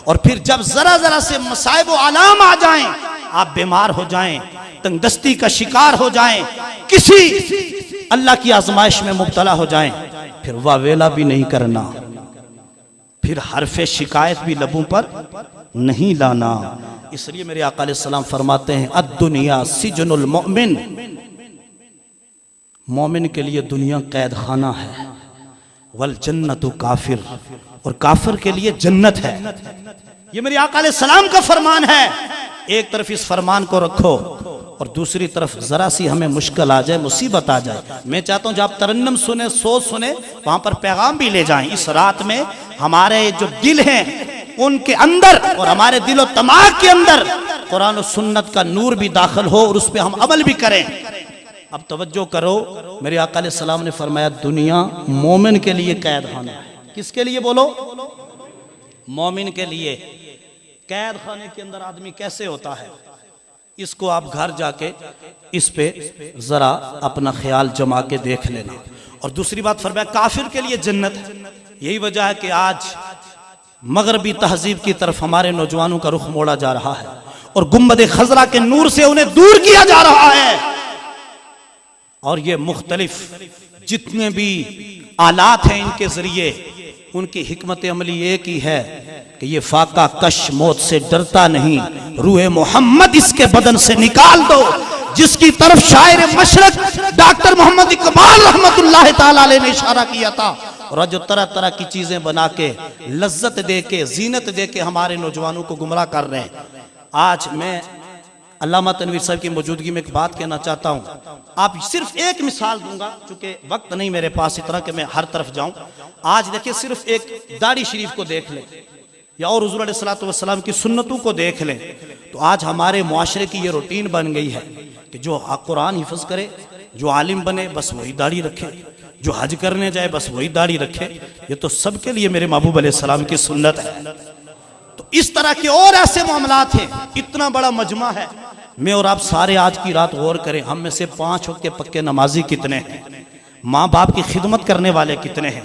اور پھر جب ذرا ذرا سے مصائب و آلام آ جائیں، آپ بیمار ہو جائیں، تنگ دستی کا شکار ہو جائیں، کسی اللہ کی آزمائش میں مبتلا ہو جائیں، پھر واویلا بھی نہیں کرنا، پھر حرف شکایت بھی لبوں پر نہیں لانا. اس لیے میرے آقا علیہ السلام فرماتے ہیں الدنیا سجن المؤمن. مومن کے لیے دنیا قید خانہ ہے. والجنت کافر، اور کافر کے لیے جنت ہے. یہ میرے آقا علیہ السلام کا فرمان ہے. ایک طرف اس فرمان کو رکھو اور دوسری طرف ذرا سی ہمیں مشکل آ جائے، مصیبت آ جائے، میں چاہتا ہوں جب آپ ترنم سنیں، سوچ سنیں، وہاں پر پیغام بھی لے جائیں. اس رات میں ہمارے جو دل ہیں ان کے اندر اور ہمارے دل و دماغ کے اندر قرآن و سنت کا نور بھی داخل ہو اور اس پہ ہم عمل بھی کریں. اب توجہ کرو، میرے آقا علیہ السلام نے فرمایا دنیا مومن کے لیے قید خانہ ہے. کس کے لیے بولو؟ مومن کے لیے. قید خانے کے اندر آدمی کیسے ہوتا ہے، اس کو آپ گھر جا کے اس پہ ذرا اپنا خیال جما کے دیکھ لینا. اور دوسری بات فرمایا کافر کے لیے جنت ہے. یہی وجہ ہے کہ آج مغربی تہذیب کی طرف ہمارے نوجوانوں کا رخ موڑا جا رہا ہے اور گنبد خضرا کے نور سے انہیں دور کیا جا رہا ہے. اور یہ مختلف جتنے بھی آلات ہیں ان کے ذریعے ان کی حکمت عملی ایک ہی ہے کہ یہ فاقہ کش موت سے ڈرتا نہیں، روح محمد اس کے بدن سے نکال دو. جس کی طرف شاعر مشرق ڈاکٹر محمد اقبال رحمت اللہ تعالی علیہ نے اشارہ کیا تھا. اور جو طرح طرح کی چیزیں بنا کے لذت دے کے زینت دے کے ہمارے نوجوانوں کو گمراہ کر رہے ہیں. آج میں علامہ تنویر صاحب کی موجودگی میں ایک بات کہنا چاہتا ہوں. آپ صرف ایک مثال دوں گا چونکہ وقت نہیں میرے پاس اتنا کہ میں ہر طرف جاؤں. آج دیکھیں صرف ایک داڑھی شریف کو دیکھ لیں یا اور حضور علیہ السلام کی سنتوں کو دیکھ لیں تو آج ہمارے معاشرے کی یہ روٹین بن گئی ہے کہ جو قرآن حفظ کرے، جو عالم بنے بس وہی داڑھی رکھے، جو حج کرنے جائے بس وہی داڑھی رکھے. یہ تو سب کے لیے میرے محبوب علیہ السلام کی سنت ہے. تو اس طرح کے اور ایسے معاملات ہیں. اتنا بڑا مجمع ہے. میں اور آپ سارے آج کی رات غور کریں، ہم میں سے 5 وقت کے پکے نمازی کتنے ہیں، ماں باپ کی خدمت کرنے والے کتنے ہیں،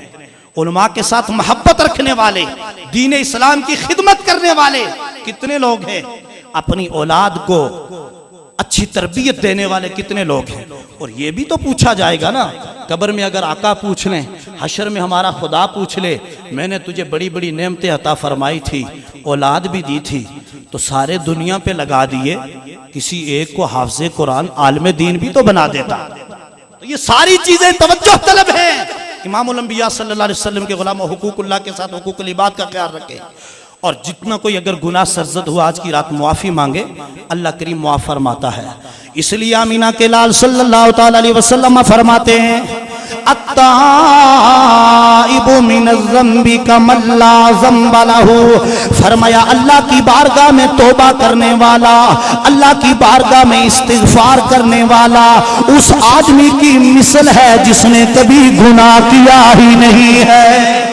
علماء کے ساتھ محبت رکھنے والے، دین اسلام کی خدمت کرنے والے کتنے لوگ ہیں، اپنی اولاد کو اچھی تربیت دینے والے کتنے لوگ ہیں. اور یہ بھی تو پوچھا جائے گا نا، قبر میں اگر آقا پوچھ لیں، حشر میں ہمارا خدا پوچھ لے میں نے تجھے بڑی بڑی نعمتیں عطا فرمائی تھی، اولاد بھی دی تھی، تو سارے دنیا پہ لگا دیے، کسی ایک کو حافظ قرآن عالم دین بھی تو بنا دیتا. تو یہ ساری چیزیں توجہ طلب ہیں. امام الانبیاء صلی اللہ علیہ وسلم کے غلام حقوق اللہ کے ساتھ حقوق العباد کا خیال رکھیں. اور جتنا کوئی اگر گناہ سرزد ہوا آج کی رات معافی مانگے، اللہ کریم معاف فرماتا ہے. اس لیے آمینہ کے لال صلی اللہ تعالی علیہ وسلم فرماتے ہیں التائب من الذنب کمن لا ذنب لہ. فرمایا اللہ کی بارگاہ میں توبہ کرنے والا، اللہ کی بارگاہ میں استغفار کرنے والا اس آدمی کی مثل ہے جس نے کبھی گناہ کیا ہی نہیں ہے.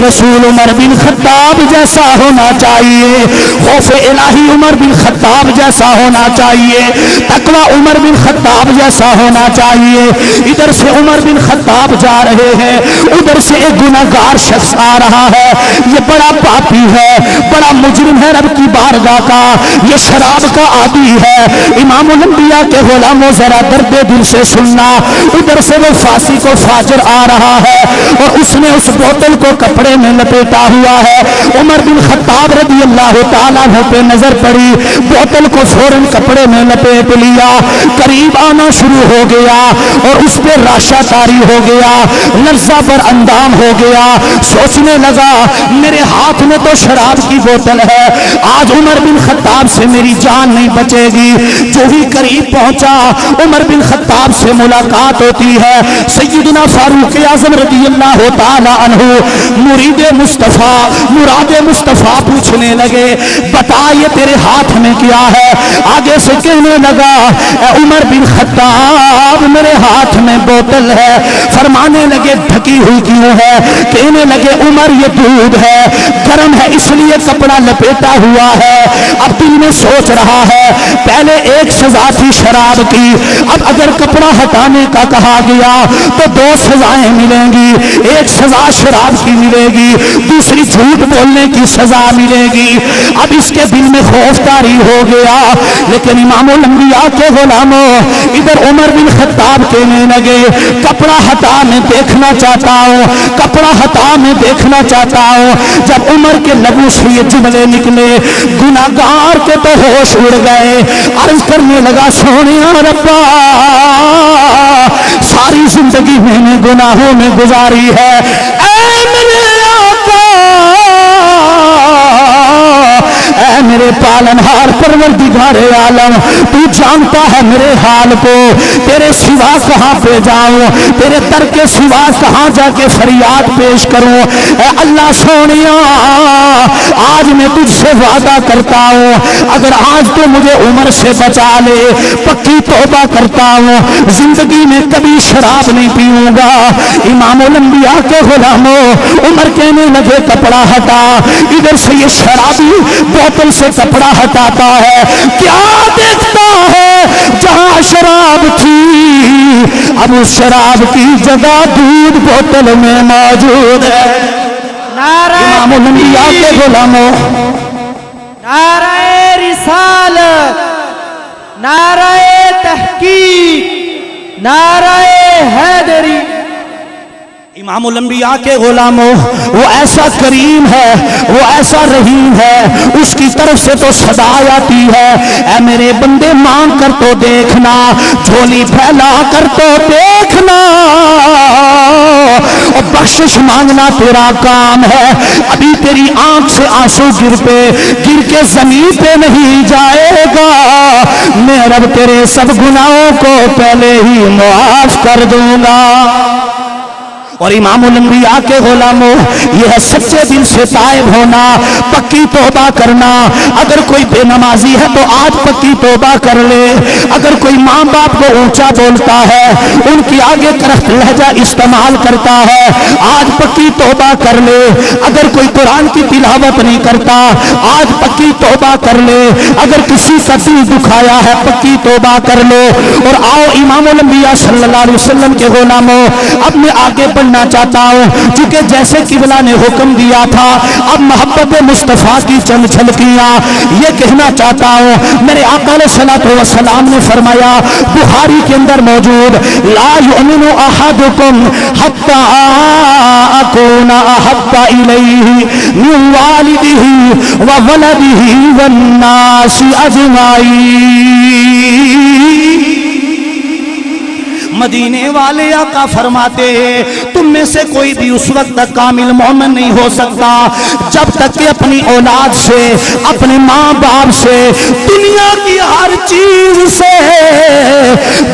رسول عمر بن خطاب جیسا ہونا چاہیے، خوف الہی عمر بن خطاب جیسا ہونا چاہیے، تقوی عمر بن خطاب جیسا ہونا چاہیے۔ ادھر سے عمر بن خطاب جا رہے ہیں، ادھر سے ایک گناہگار شخص آ رہا ہے، یہ بڑا پاپی ہے، بڑا مجرم ہے رب کی بارگاہ کا، یہ شراب کا عادی ہے۔ امام الانبیاء کے غلاموں ذرا درد دل سے سننا، ادھر سے وہ فاسی کو فاجر آ رہا ہے اور اس نے اس بوتل کو کپڑے میں لپیٹا ہوا ہے۔ عمر بن خطاب رضی اللہ تعالیٰ عنہ پہ نظر پڑی، بوتل کو فوراً کپڑے میں لپیٹ لیا، قریب آنا شروع ہو گیا اور اس پہ راشا طاری ہو گیا، لرزہ پر اندام ہو گیا، سوچنے لگا میرے ہاتھ میں تو شراب کی بوتل ہے، آج عمر بن خطاب سے میری جان نہیں بچے گی۔ جو ہی قریب پہنچا عمر بن خطاب سے ملاقات ہوتی ہے، سیدنا فاروق اعظم رضی اللہ تعالی عنہ مرید مصطفیٰ مراد مصطفیٰ پوچھنے لگے بتا یہ تیرے ہاتھ میں کیا ہے؟ آگے سے کہنے لگا اے عمر بن خطاب میرے ہاتھ میں بوتل ہے۔ فرمانے لگے ڈھکی ہوئی کیوں ہے؟ کہنے لگے عمر یہ دودھ ہے، گرم ہے اس لیے کپڑا لپیٹا ہوا ہے۔ اب دل میں سوچ رہا ہے پہلے ایک سزا تھی شراب کی، اب اگر کپڑا ہٹانے کا کہا گیا تو دو سزائیں ملیں گی، ایک سزا شراب کی ملے گی، دوسری جھوٹ بولنے کی سزا ملے گی۔ اب اس کے دل میں خوف طاری ہو گیا، لیکن امام الانبیاء کے غلاموں ادھر عمر بن خطاب کہنے لگے کپڑا ہٹا میں دیکھنا چاہتا ہوں، کپڑا ہٹا میں دیکھنا چاہتا ہوں۔ جب عمر کے لبوں سے یہ جملے نکلے گناہگار کے تو ہوش اڑ گئے، عرض کرنے لگا سونیا ربا ساری زندگی میں نے گناہوں میں گزاری ہے، اے میرے آقا اے میرے پالنہار پروردگار عالم تو جانتا ہے میرے حال کو، تیرے سوا کہاں پہ جاؤں، تیرے در کے سوا کہاں جا کے فریاد پیش کروں۔ اے اللہ سونیا آج میں تجھ سے وعدہ کرتا ہوں اگر آج تو مجھے عمر سے بچا لے پکی توبہ کرتا ہوں زندگی میں کبھی شراب نہیں پیوں گا۔ امام الانبیاء کے غلاموں عمر کہنے لگے کپڑا ہٹا، ادھر سے یہ شرابی بوتل سے کپڑا ہٹاتا ہے، کیا دیکھتا ہے جہاں شراب تھی اب اس شراب کی جگہ دودھ بوتل میں موجود ہے۔ امام الانبیاء کے غلاموں نعرہ رسالت، نعرہ تحقیق، نعرہ حیدری۔ امام الانبیاء کے غلاموں وہ ایسا کریم ہے، وہ ایسا رحیم ہے، اس کی طرف سے تو صدا آتی ہے اے میرے بندے مانگ کر تو دیکھنا، جھولی پھیلا کر تو دیکھنا، اور بخشش مانگنا تیرا کام ہے۔ ابھی تیری آنکھ سے آنسو گر کے زمین پہ نہیں جائے گا، میں رب تیرے سب گناہوں کو پہلے ہی معاف کر دوں گا۔ اور امام الانبیاء کے غلاموں یہ ہے سچے دل سے تائب ہونا، پکی توبہ کرنا۔ اگر کوئی بے نمازی ہے تو آج پکی توبہ کر لے، اگر کوئی ماں باپ کو اونچا بولتا ہے ان کی آگے کرخت لہجہ استعمال کرتا ہے آج پکی توبہ کر لے، اگر کوئی قرآن کی تلاوت نہیں کرتا آج پکی توبہ کر لے، اگر کسی کا دل دکھایا ہے پکی توبہ کر لو۔ اور آؤ امام الانبیاء صلی اللہ علیہ وسلم کے غلاموں اب میں آگے بڑھنا چاہتا ہوں، چونکہ جیسے قبلہ نے حکم دیا تھا اب محبت مصطفیٰ کی چند جھلکیاں یہ کہنا چاہتا ہوں۔ میرے آقا علیہ الصلوۃ والسلام نے فرمایا بخاری کے اندر موجود لا یؤمن احدکم حتی اکون احب الیہ من والدہ وولدہ والناس اجمعین۔ مدینے والے آقا فرماتے ہیں تم میں سے کوئی بھی اس وقت تک کامل مومن نہیں ہو سکتا جب تک کہ اپنی اولاد سے، اپنے ماں باپ سے، دنیا کی ہر چیز سے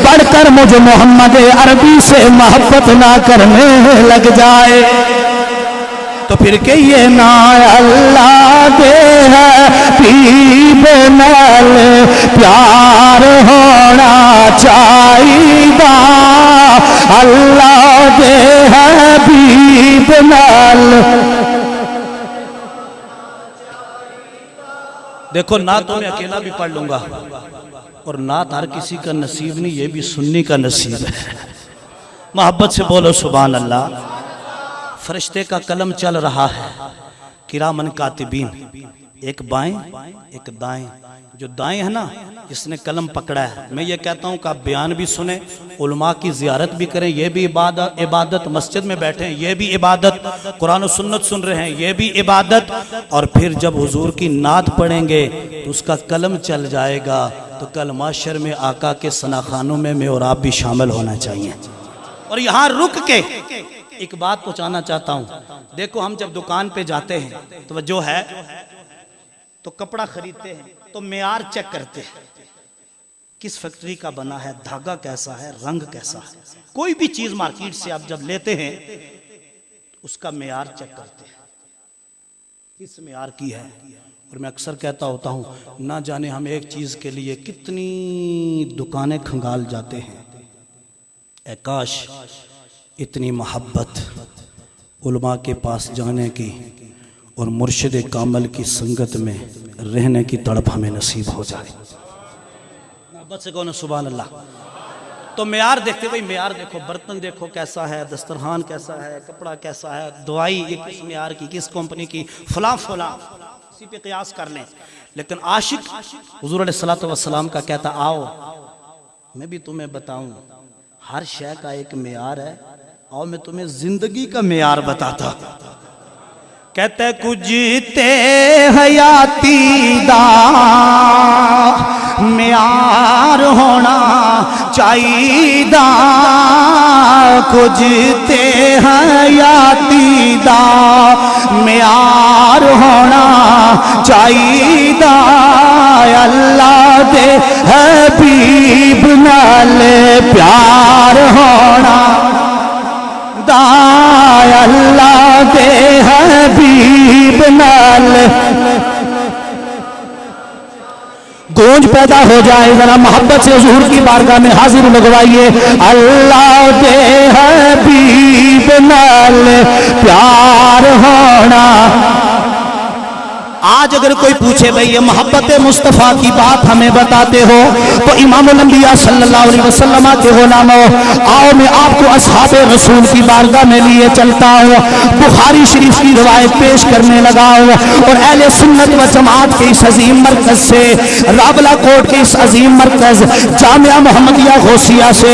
بڑھ کر مجھے محمد عربی سے محبت نہ کرنے لگ جائے۔ تو پھر کہیے نا اللہ دے حبیب نال پیار ہونا چاہیے، اللہ دے حبیب حبیب نال دیکھو نعت میں اکیلا بھی پڑھ لوں گا اور نعت ہر کسی کا نصیب نہیں، یہ بھی سنی کا نصیب ہے۔ محبت سے بولو سبحان اللہ۔ فرشتے کا قلم چل رہا ہے، کرامن کاتبین، ایک بائیں ایک دائیں۔ جو دائیں ہے نا جس نے قلم پکڑا ہے، میں یہ کہتا ہوں کہ آپ بیان بھی سنیں، علماء کی زیارت بھی کریں، یہ بھی عبادت، مسجد میں بیٹھیں یہ بھی عبادت، قرآن و سنت سن رہے ہیں یہ بھی عبادت، اور پھر جب حضور کی نعت پڑھیں گے تو اس کا قلم چل جائے گا، تو کل معاشر میں آقا کے ثناخانوں میں اور آپ بھی شامل ہونا چاہیے۔ اور یہاں رک کے ایک بات پہنچانا چاہتا ہوں، دیکھو ہم جب دکان پہ جاتے ہیں توجہ ہے تو کپڑا خریدتے ہیں تو معیار چیک کرتے ہیں، کس فیکٹری کا بنا ہے، دھاگا کیسا ہے، رنگ کیسا ہے۔ کوئی بھی چیز مارکیٹ سے آپ جب لیتے ہیں اس کا معیار چیک کرتے ہیں، کس معیار کی ہے۔ اور میں اکثر کہتا ہوتا ہوں نہ جانے ہم ایک چیز کے لیے کتنی دکانیں کھنگال جاتے ہیں، اے کاش اتنی محبت علماء کے پاس جانے کی اور مرشد کامل کی سنگت میں رہنے کی تڑپ ہمیں نصیب ہو جائے۔ محبت سے کہو سبحان اللہ۔ تو معیار دیکھتے بھئی، معیار دیکھو، برتن دیکھو کیسا ہے، دسترخوان کیسا ہے، کپڑا کیسا ہے، دوائی یہ کس معیار کی، کس کمپنی کی، فلاں فلاں، اسی پہ قیاس کر لیں۔ لیکن عاشق حضور علیہ السلام کا کہتا آؤ میں بھی تمہیں بتاؤں، ہر شے کا ایک معیار ہے، آؤ میں تمہیں زندگی کا معیار بتاتا۔ کہتے کچھ تے حیاتی دا معیار ہونا چاہیدا، کچھ تے حیاتی دا معیار ہونا چاہیدا، اللہ دے حبیب نال پیار ہونا دا، اللہ دے حبیب نال گونج پیدا ہو جائے، ذرا محبت سے حضور کی بارگاہ میں حاضر لگوائیے، اللہ دے حبیب نال پیار ہونا۔ آج اگر کوئی پوچھے بھئی یہ محبت مصطفیٰ کی بات ہمیں بتاتے ہو تو امام الانبیاء صلی اللہ علیہ وسلم کے غلاموں، آؤ میں آپ کو اصحاب رسول کی بارگاہ میں لیے چلتا ہوں۔ بخاری شریف کی روایت پیش کرنے لگا ہوں اور اہل سنت و جماعت کے اس عظیم مرکز سے، رابلہ کوٹ کے اس عظیم مرکز جامعہ محمدیہ غوثیہ سے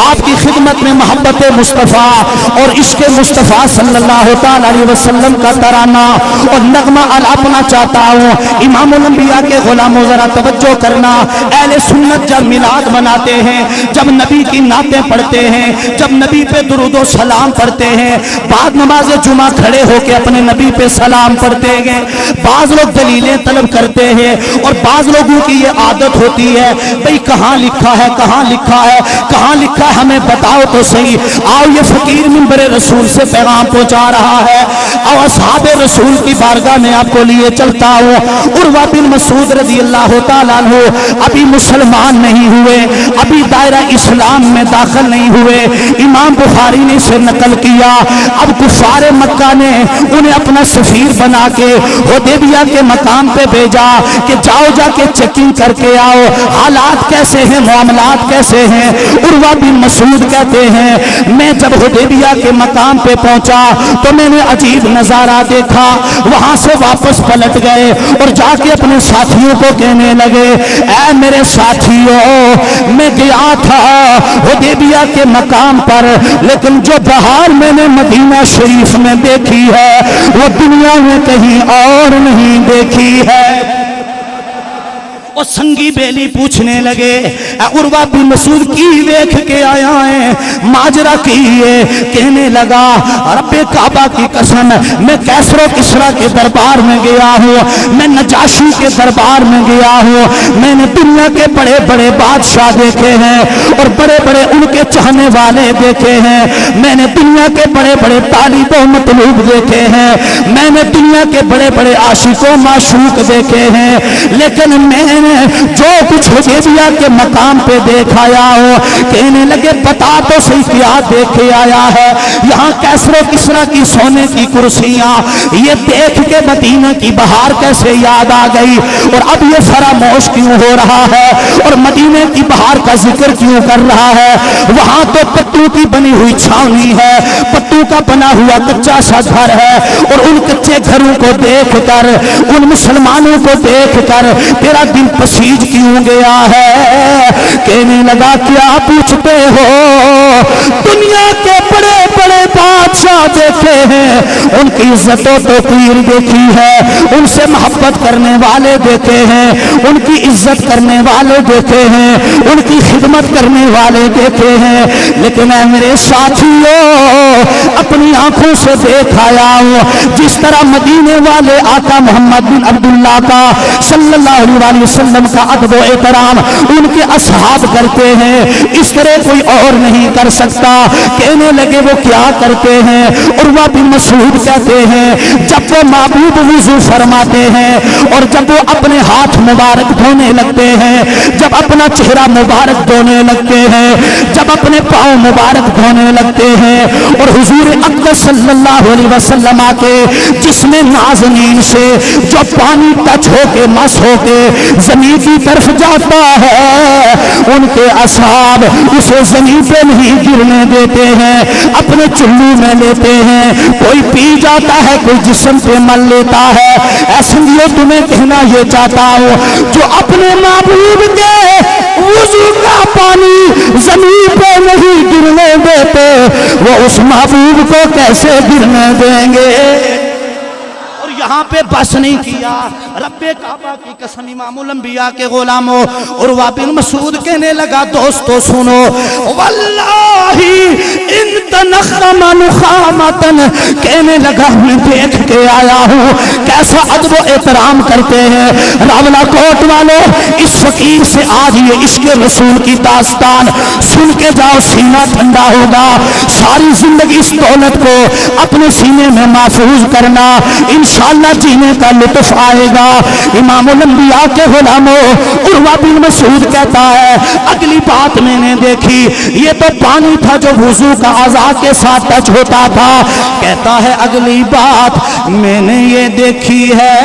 آپ کی خدمت میں محبت مصطفیٰ اور عشق مصطفیٰ صلی اللہ تعالی علیہ وسلم کا ترانہ اور نغمہ الاپنا چاہتا ہوں۔ امام الانبیاء کے غلاموں ذرا توجہ کرنا، اہل سنت جب میلاد مناتے ہیں، جب نبی کی نعتیں پڑھتے ہیں، جب نبی پہ درود و سلام پڑھتے ہیں، بعد نماز جمعہ کھڑے ہو کے اپنے نبی پہ سلام پڑھتے ہیں، بعض لوگ دلیلیں طلب کرتے ہیں اور بعض لوگوں کی یہ عادت ہوتی ہے بھئی کہاں لکھا ہے، کہاں لکھا ہے، کہاں لکھا ہے، ہمیں بتاؤ تو صحیح۔ آؤ یہ فقیر منبر رسول سے پیغام پہنچا رہا ہے، اور اصحاب رسول کی بارگاہ میں آپ کو لیے چلتا ہوں۔ عروہ بن مسعود رضی اللہ تعالیٰ عنہ ابھی مسلمان نہیں ہوئے، ابھی دائرہ اسلام میں داخل نہیں ہوئے، امام بخاری نے اسے نقل کیا۔ اب کفار مکہ نے انہیں اپنا سفیر بنا کے حدیبیہ کے مقام پہ بھیجا کہ جاؤ جا کے چیکنگ کر کے آؤ، حالات کیسے ہیں، معاملات کیسے ہیں۔ عروہ بن مسعود کہتے ہیں میں جب حدیبیہ کے مقام پہ پہنچا تو میں نے عجیب نظارہ دیکھا، وہاں سے واپس پلٹ گئے اور جا کے اپنے ساتھیوں کو کہنے لگے اے میرے ساتھیوں، میں گیا تھا حدیبیہ کے مقام پر، لیکن جو بہار میں نے مدینہ شریف میں دیکھی ہے وہ دنیا میں کہیں اور نہیں دیکھی ہے۔ اور سنگی بیلی پوچھنے لگے اے عروہ بن مسعود کی دیکھ کے آیا ہے، ماجرا کیے؟ کہنے لگا رب کعبہ کی قسم میں کیسر و کسریٰ کے دربار میں گیا ہوں، میں نجاشی کے دربار میں گیا ہوں، میں نے دنیا کے بڑے بڑے بادشاہ دیکھے ہیں اور بڑے بڑے ان کے چاہنے والے دیکھے ہیں، میں نے دنیا کے بڑے بڑے طالب و مطلوب دیکھے ہیں، میں نے دنیا کے بڑے بڑے عاشق و معشوق دیکھے ہیں، لیکن میں نے نے جو کچھ حدیبیہ کے مقام پہ دیکھایا ہو، کہنے لگے بتا تو صحیح کیا دیکھے آیا ہے؟ یہاں کیسر و کسرا کی سونے کی کرسیاں، یہ دیکھ کے مدینہ کی بہار کیسے یاد آ گئی، اور اب یہ فراموش کیوں ہو رہا ہے، اور مدینے کی بہار کا ذکر کیوں کر رہا ہے؟ وہاں تو پتوں کی بنی ہوئی چھاونی ہے، پتوں کا بنا ہوا کچا سا گھر ہے، اور ان کچے گھروں کو دیکھ کر، ان مسلمانوں کو دیکھ کر تیرا دل پسیج کیوں گیا ہے؟ کہنے لگا کیا پوچھتے ہو؟ دنیا کے بڑے بڑے بادشاہ دیکھے ہیں، ان کی عزت و توقیر دیکھی ہے، ان سے محبت کرنے والے دیکھے ہیں، ان کی عزت کرنے والے دیکھے ہیں، ان کی خدمت کرنے والے دیکھے ہیں، لیکن اے میرے ساتھیوں اپنی آنکھوں سے دیکھ آیا ہوں جس طرح مدینے والے آقا محمد بن عبداللہ کا صلی اللہ علیہ وسلم کا ادب و احترام ان کے اصحاب کرتے ہیں، اس طرح کوئی اور نہیں کر سکتا۔ کہنے لگے وہ کیا کرتے ہیں؟ عروہ بن مسعود کہتے ہیں جب وہ معبود وضو فرماتے ہیں اور جب وہ اپنے ہاتھ مبارک دھونے لگتے ہیں، جب اپنا چہرہ مبارک دھونے لگتے ہیں، جب اپنے پاؤں مبارک دھونے لگتے ہیں، اور حضور اقدس صلی اللہ علیہ وسلم کے جسم نازنین سے جو پانی ٹچ ہو کے مس ہو کے زمین کی طرف جاتا ہے، ان کے اصحاب اسے زمین پہ نہیں گرنے دیتے ہیں، اپنے چلو میں لیتے ہیں، کوئی پی جاتا ہے کوئی جسم پہ مل لیتا ہے۔ ایسے لیے تمہیں کہنا یہ چاہتا ہوں جو اپنے معبود کے وضو کا پانی زمین پہ نہیں گرنے دیتے، وہ اس معبود کو کیسے گرنے دیں گے؟ یہاں پہ بس نہیں کیا، رب کعبہ کی قسم امام الانبیاء کے غلاموں، عروہ بن مسعود کہنے لگا دوستو سنو، واللہ ان تنخم نخامتن، کہنے لگا میں دیکھ کے آیا ہوں کیسا ادب و احترام کرتے ہیں راولہ کوٹ والوں۔ اس فقیر سے آج یہ عشق رسول کی داستان سن کے جاؤ، سینہ ٹھنڈا ہوگا، ساری زندگی اس دولت کو اپنے سینے میں محفوظ کرنا، انشاءاللہ جینے کا لطف آئے گا۔ امام الانبیاء کے غلاموں، عروہ بن مسعود کہتا ہے اگلی بات میں نے دیکھی، یہ تو پانی تھا جو وضو کا اعضاء کے ساتھ ٹچ ہوتا تھا، کہتا ہے اگلی بات میں نے یہ دیکھی ہے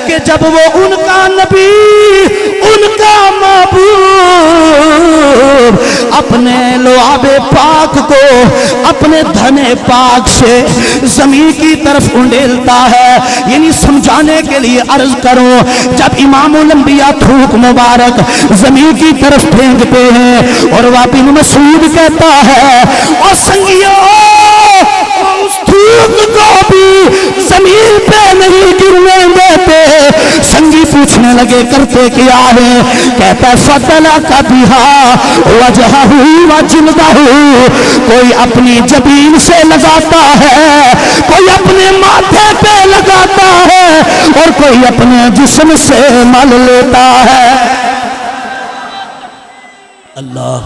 کہ جب وہ ان کا نبی ان کا محبوب اپنے لعاب پاک کو اپنے دھنے پاک سے زمین کی طرف انڈیلتا ہے، یعنی سمجھانے کے لیے عرض کروں جب امام الانبیاء تھوک مبارک زمین کی طرف پھینکتے ہیں، اور عروہ بن مسعود کہتا ہے اور سنگیوں اس تھوک کو بھی زمین پہ نہیں گرنے دیتے۔ سنگی پوچھنے لگے کرتے کیا ہے؟ کہتا ہے فَتَلَكَ بِهَا وَجْهَهُ وَجِلْدَهُ، کوئی اپنی جبین سے لگاتا ہے، کوئی اپنے ماتھے پہ لگاتا ہے، اور کوئی اپنے جسم سے مل لیتا ہے۔ اللہ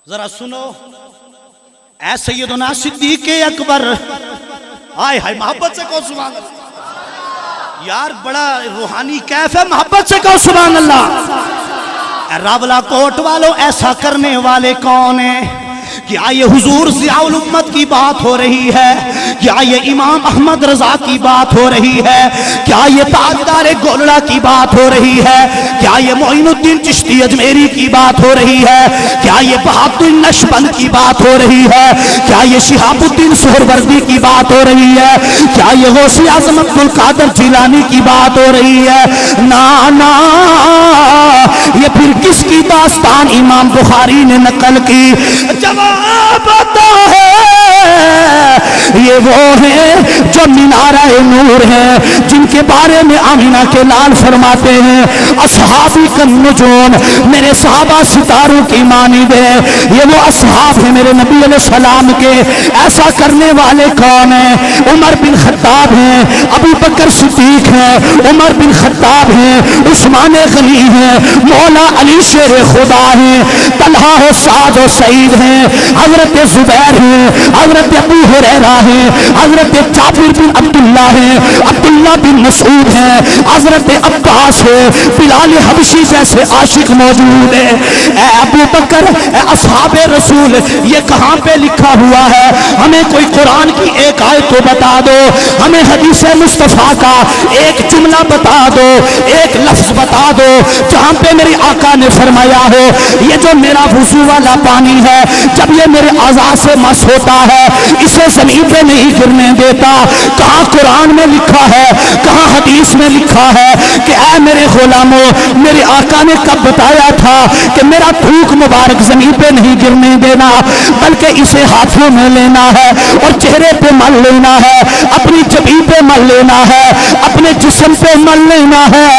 ذرا سنو، اے سیدنا صدیق اکبر، آئے ہائے محبت سے کہو سبحان اللہ، یار بڑا روحانی کیف ہے، محبت سے کہو سبحان اللہ۔ اے راولہ کوٹ والوں ایسا کرنے والے کون ہیں؟ کیا یہ حضور ضیاء الامت کی بات ہو رہی ہے؟ کیا یہ امام احمد رضا کی بات ہو رہی ہے؟ کیا یہ تاجدار گولڑا کی بات ہو رہی ہے؟ کیا یہ معین الدین چشتی اجمیری کی بات ہو رہی ہے؟ کیا یہ بہادر نقشبند کی بات ہو رہی ہے؟ کیا یہ شہاب الدین سہروردی کی بات ہو رہی ہے؟ کیا یہ غوث اعظم عبد القادر جیلانی کی بات ہو رہی ہے؟ نا نا، یہ پھر کس کی داستان امام بخاری نے نقل کی؟ جواب آتا ہے یہ وہ ہیں جو مینارہ نور ہیں جن کے بارے میں آمینہ کے لال فرماتے ہیں اصحابی النجوم، میرے صحابہ ستاروں کی مانند ہے۔ یہ وہ اصحاب ہیں میرے نبی علیہ السلام کے۔ ایسا کرنے والے کون ہیں؟ عمر بن خطاب ہیں، ابو بکر صدیق ہیں، عمر بن خطاب ہیں، عثمان غنی ہیں، مولا علی شیر خدا ہیں، طلحہ و سعد و سعید ہیں، حضرت زبیر ہیں، حضرت ابو ہریرہ ہیں، حضرت جابر بن عبداللہ ہیں، عبداللہ بن مسعود ہیں، حضرت عباس ہیں، بلال حبشی جیسے عاشق موجود ہیں۔ اے ابو بکر، اے اصحاب رسول، یہ کہاں پہ لکھا ہوا ہے؟ ہمیں کوئی قرآن کی ایک آیت تو بتا دو، ہمیں حدیث مصطفیٰ کا ایک جملہ بتا دو، ایک لفظ بتا دو جہاں پہ میری آقا نے فرمایا ہو یہ جو میرا وضو والا پانی ہے جب یہ میرے اعضاء سے مس ہوتا ہے اسے زمین پہ نہیں گرنے دیتا۔ کہاں قرآن میں لکھا ہے، کہاں حدیث میں لکھا ہے کہ اے میرے غلاموں، میرے آقا نے کب بتایا تھا کہ میرا تھوک مبارک زمین پہ نہیں گرنے دینا بلکہ اسے ہاتھوں میں لینا ہے اور چہرے پہ مل لینا ہے، اپنی جبین پہ مل لینا ہے، اپنے جسم پہ مل لینا ہے۔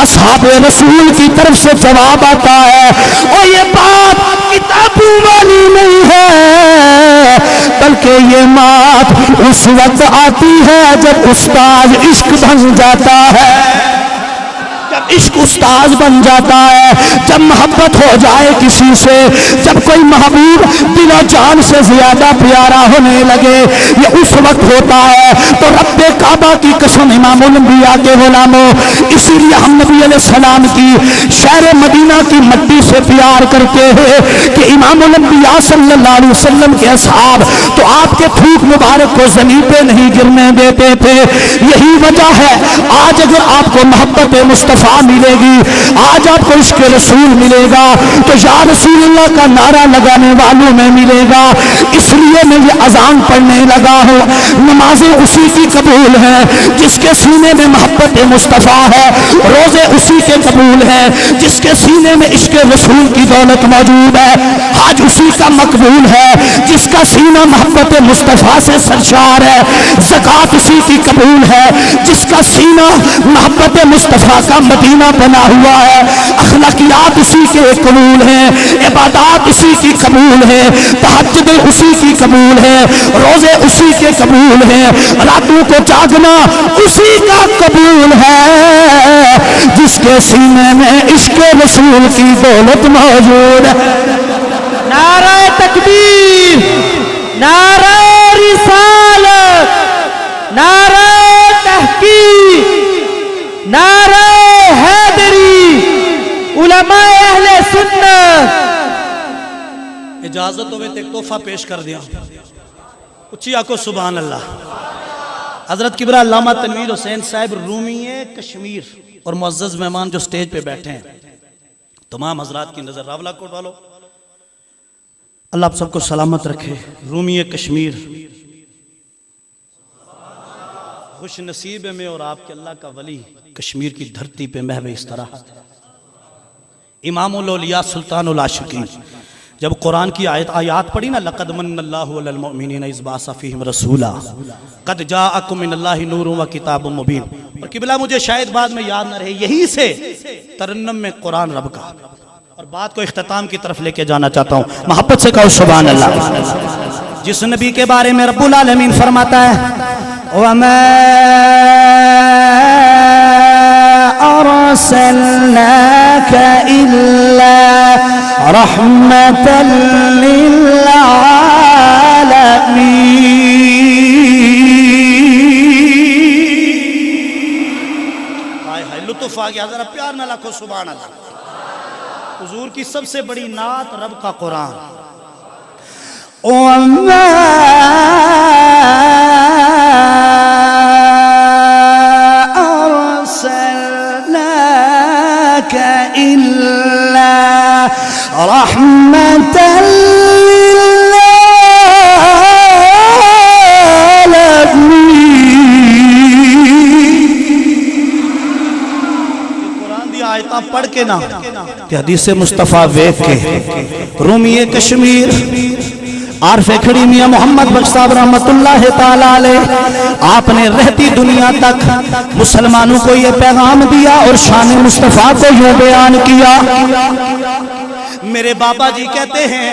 اصحاب رسول کی طرف سے جواب آتا ہے اور یہ بات کتابوں والی نہیں ہے بلکہ یہ بات اس وقت آتی ہے جب استاد عشق بن جاتا ہے، جب عشق استاذ بن جاتا ہے، جب محبت ہو جائے کسی سے، جب کوئی محبوب دل و جان سے زیادہ پیارا ہونے لگے، یہ اس وقت ہوتا ہے۔ تو رب کعبہ کی قسم امام الانبیاء کے غلاموں، اسی لیے ہم نبی علیہ السلام کی شہر مدینہ کی مٹی سے پیار کرتے ہیں کہ امام الانبیاء صلی اللہ علیہ وسلم کے اصحاب تو آپ کے تھوک مبارک کو زمین پہ نہیں گرنے دیتے تھے۔ یہی وجہ ہے آج اگر آپ کو محبت مصطفیٰ ملے گی، آج آپ کو عشق رسول ملے گا تو یا رسول اللہ کا نعرہ لگانے والوں میں ملے گا۔ اس لیے میں یہ اذان پڑھنے لگا ہوں، نمازیں اسی کی قبول ہیں جس کے سینے میں محبت مصطفیٰ ہے، روزے اسی کے قبول ہیں جس کے سینے میں عشق رسول کی دولت موجود ہے، حج اسی کا مقبول ہے جس کا سینہ محبت مصطفیٰ سے سرشار ہے، زکوٰۃ اسی کی قبول ہے جس کا سینہ محبت مصطفیٰ کا مدینہ بنا ہوا ہے، اخلاقیات اسی کے قبول ہیں، عبادات اسی کی قبول ہیں، تہجد اسی کی قبول ہے، روزے اسی کے قبول ہیں، راتوں کو جاگنا اسی کا قبول ہے جس کے سینے میں عشق رسول کی دولت موجود ہے۔ نعرہ تکبیر، نعرہ رسالت، نعرہ تحقیق، نعرہ حیدری، علماء اہل سنت۔ اجازت ہوئے تو ایک تحفہ پیش کر دیا، اچھی آکو سبحان اللہ۔ حضرت کبریٰ علامہ تنویر حسین صاحب رومی کشمیر اور معزز مہمان جو سٹیج پہ بیٹھے ہیں، تمام حضرات کی نظر راولہ کوٹ والو، اللہ آپ سب کو سلامت رکھے۔ رومی کشمیر خوش نصیب میں اور آپ کے اللہ کا ولی کشمیر کی دھرتی پہ محو استراحت ہے۔ امام الاولیاء سلطان العاشقین جب قرآن کی آیات پڑھی نا لَقَدْ مَنَّ اللَّهُ عَلَى الْمُؤْمِنِينَ إِذْ بَعَثَ فِيهِمْ رَسُولًا قَدْ جَاءَكُم مِّنَ اللَّهِ نُورٌ وَكِتَابٌ مُّبِينٌ، اور قبلہ مجھے شاید بعد میں یاد نہ رہے، یہی سے ترنم میں قرآن رب کا، اور بات کو اختتام کی طرف لے کے جانا چاہتا ہوں، محبت سے کہو سبحان اللہ۔ جس نبی کے بارے میں رب العالمین فرماتا ہے وَمَا أَرْسَلْنَاكَ إِلَّا رَحْمَةً لِلْعَالَمِينَ۔ لطف آ گیا، ذرا پیار نہ لکھو سبحان اللہ۔ حضور کی سب سے بڑی نعت رب کا قرآن۔ وَمَا أَرْسَلْنَاكَ إِلَّا رَحْمَةً لِلْعَالَمِينَ۔ قرآن دی آیتاں پڑھ کے نا کہ حدیث مصطفیٰ ویکھ کے رومی کشمیر عارف کھڑی میاں محمد بخش صاحب رحمت اللہ تعالیٰ علیہ، آپ نے رہتی دنیا تک مسلمانوں کو یہ پیغام دیا اور شان مصطفیٰ کو یوں بیان کیا۔ میرے بابا جی کہتے ہیں،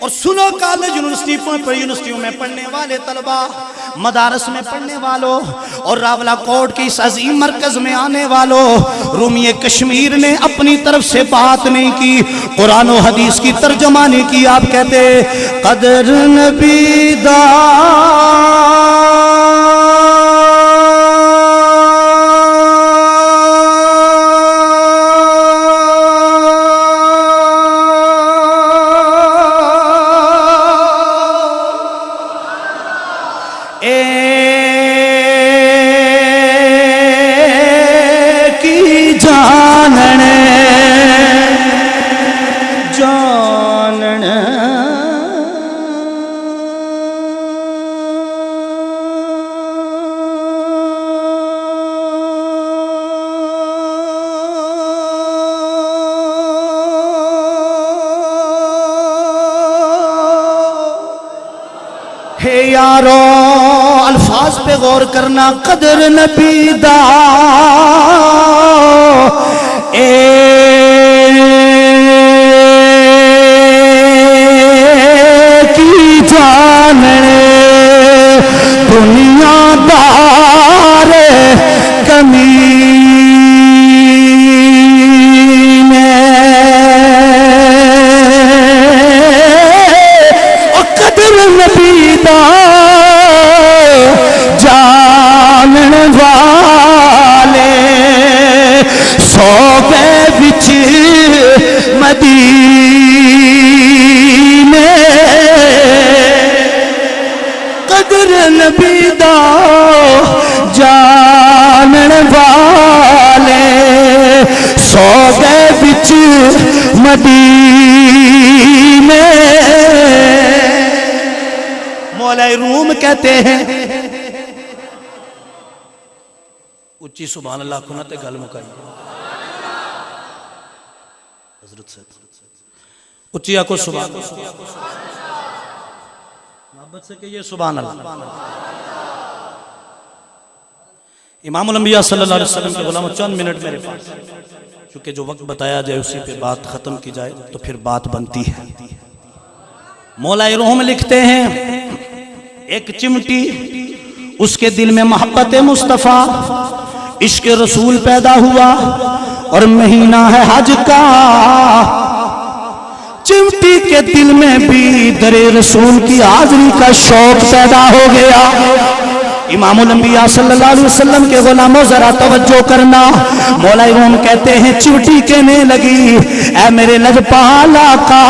اور سنو کالج یونیورسٹیوں میں پڑھنے والے طلبہ، مدارس میں پڑھنے والوں اور راولہ کوٹ کے اس عظیم مرکز میں آنے والوں، رومی کشمیر نے اپنی طرف سے بات نہیں کی، قرآن و حدیث کی ترجمہ نہیں کی۔ آپ کہتے قدر نبی دا یارو الفاظ پہ غور کرنا، قدر نبی دا کی جاننے دنیا دار کمی نبی دا جانن والے سو گئے بچ مدینے۔ مولا روم کہتے ہیں، اچھی سبحان اللہ کنتے گل مکائی حضرت سے اچھی آکو سبحان محبت سے کہیے سبحان اللہ۔ امام الانبیاء صلی اللہ علیہ وسلم کے غلام، چند منٹ میرے پاس، چونکہ جو وقت بتایا جائے اسی پہ بات ختم کی جائے تو پھر بات بنتی ہے۔ مولا روم لکھتے ہیں، ایک چمٹی اس کے دل میں محبت مصطفیٰ عشق رسول پیدا ہوا، اور مہینہ ہے حج کا، چمٹی کے دل میں بھی در رسول کی حاضری کا شوق پیدا ہو گیا۔ امام الانبیاء صلی اللہ علیہ وسلم کے غلاموں ذرا توجہ کرنا، مولا روم کہتے ہیں چمٹی کہنے لگی، اے میرے لجپال آقا،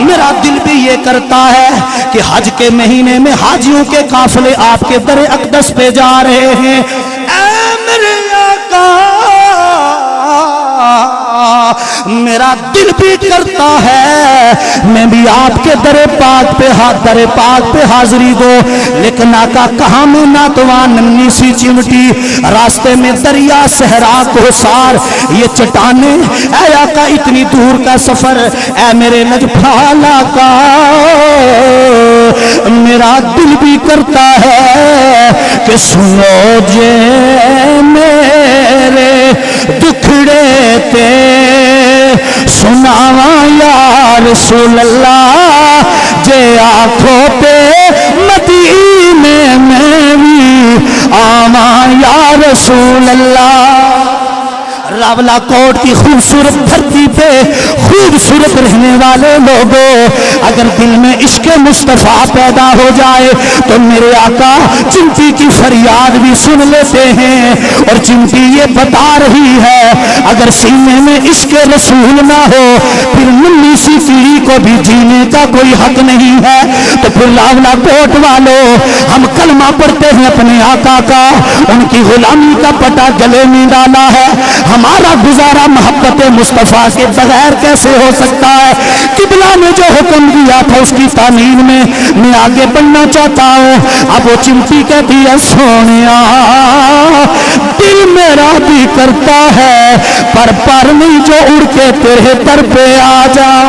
میرا دل بھی یہ کرتا ہے کہ حج کے مہینے میں حاجیوں کے قافلے آپ کے در اقدس پہ جا رہے ہیں، اے میرے آقا، میرا دل بھی کرتا ہے میں بھی آپ کے در پاک پہ حاضری دو، لیکن آقا کہاں میں ناتوان ننھی سی چمٹی، راستے میں دریا صحرا کوثر یہ چٹانیں، اے آقا اتنی دور کا سفر، اے میرے لجپال آقا، میرا دل بھی کرتا ہے کہ سنو جے میرے دکھڑے تے سناواں یا رسول اللہ، جے آنکھوں پہ مدینے میں بھی آواں یا رسول اللہ۔ راولہ کوٹ کی خوبصورت دھرتی پہ خوبصورت رہنے والے لوگوں، اگر دل میں عشق مصطفیٰ پیدا ہو جائے تو میرے آقا چمٹی کی فریاد بھی سن لیتے ہیں، اور چمٹی یہ بتا رہی ہے اگر سینے میں عشق رسول نہ ہو پھر ننھی سی کیڑی کو بھی جینے کا کوئی حق نہیں ہے۔ تو پھر راولہ کوٹ والوں، ہم کلمہ پڑھتے ہیں اپنے آقا کا، ان کی غلامی کا پٹا گلے میں ڈالا ہے، ہمارا گزارا محبت مصطفیٰ کے بغیر کیسے ہو سکتا ہے؟ قبلہ نے جو حکم دیا تھا اس کی تعمیل میں میں آگے بڑھنا چاہتا ہوں۔ اب وہ چمٹی کہتی ہے سونیا دل میرا بھی کرتا ہے پر نہیں جو اڑ کے تیرے در پہ آ جاؤ۔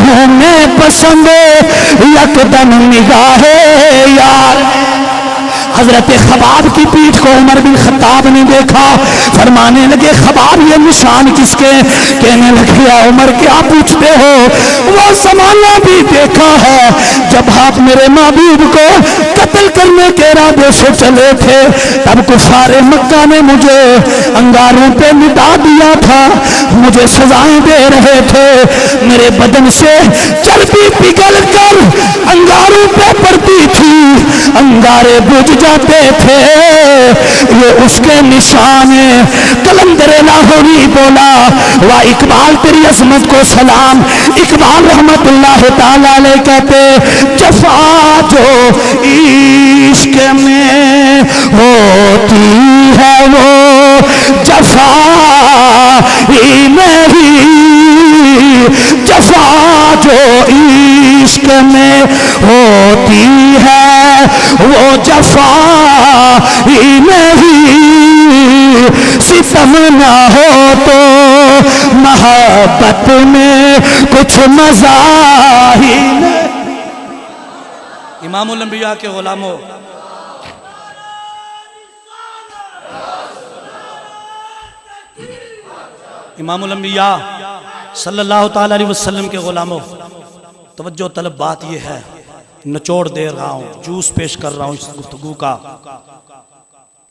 ہوں میں پسند یکدم نگاہ یار. حضرت خباب کی پیٹھ کو عمر بن خطاب نے دیکھا، فرمانے لگے خباب یہ نشان کس کے؟ کہنے لگے یا عمر کیا پوچھتے ہو، وہ زمانہ بھی دیکھا ہے جب آپ میرے محبوب کو قتل کرنے کے ارادے سے چلے تھے، تب کفار مکہ نے مجھے انگاروں پہ لٹا دیا تھا، مجھے سزائیں دے رہے تھے، میرے بدن سے چربی پگھل کر انگاروں پہ پڑتی تھی، انگارے بجھ جاتے تھے، یہ اس کے نشان ہیں. قلندر لاہوری بولا واہ اقبال تیری عظمت کو سلام. اقبال رحمت اللہ تعالی علیہ کہتے جفا جو عشق میں ہوتی ہے وہ جفا ہی نہیں، جفا جو عشق میں ہوتی ہے وہ جفا ہی نہیں، ستم نہ ہو تو محبت میں کچھ مزہ ہی نہیں. امام الانبیاء کے غلاموں، امام الانبیاء صلی اللہ تعالی علیہ وسلم کے غلاموں، توجہ طلب بات یہ ہے، نچوڑ دے رہا ہوں، جوس پیش کر رہا ہوں اس گفتگو کا،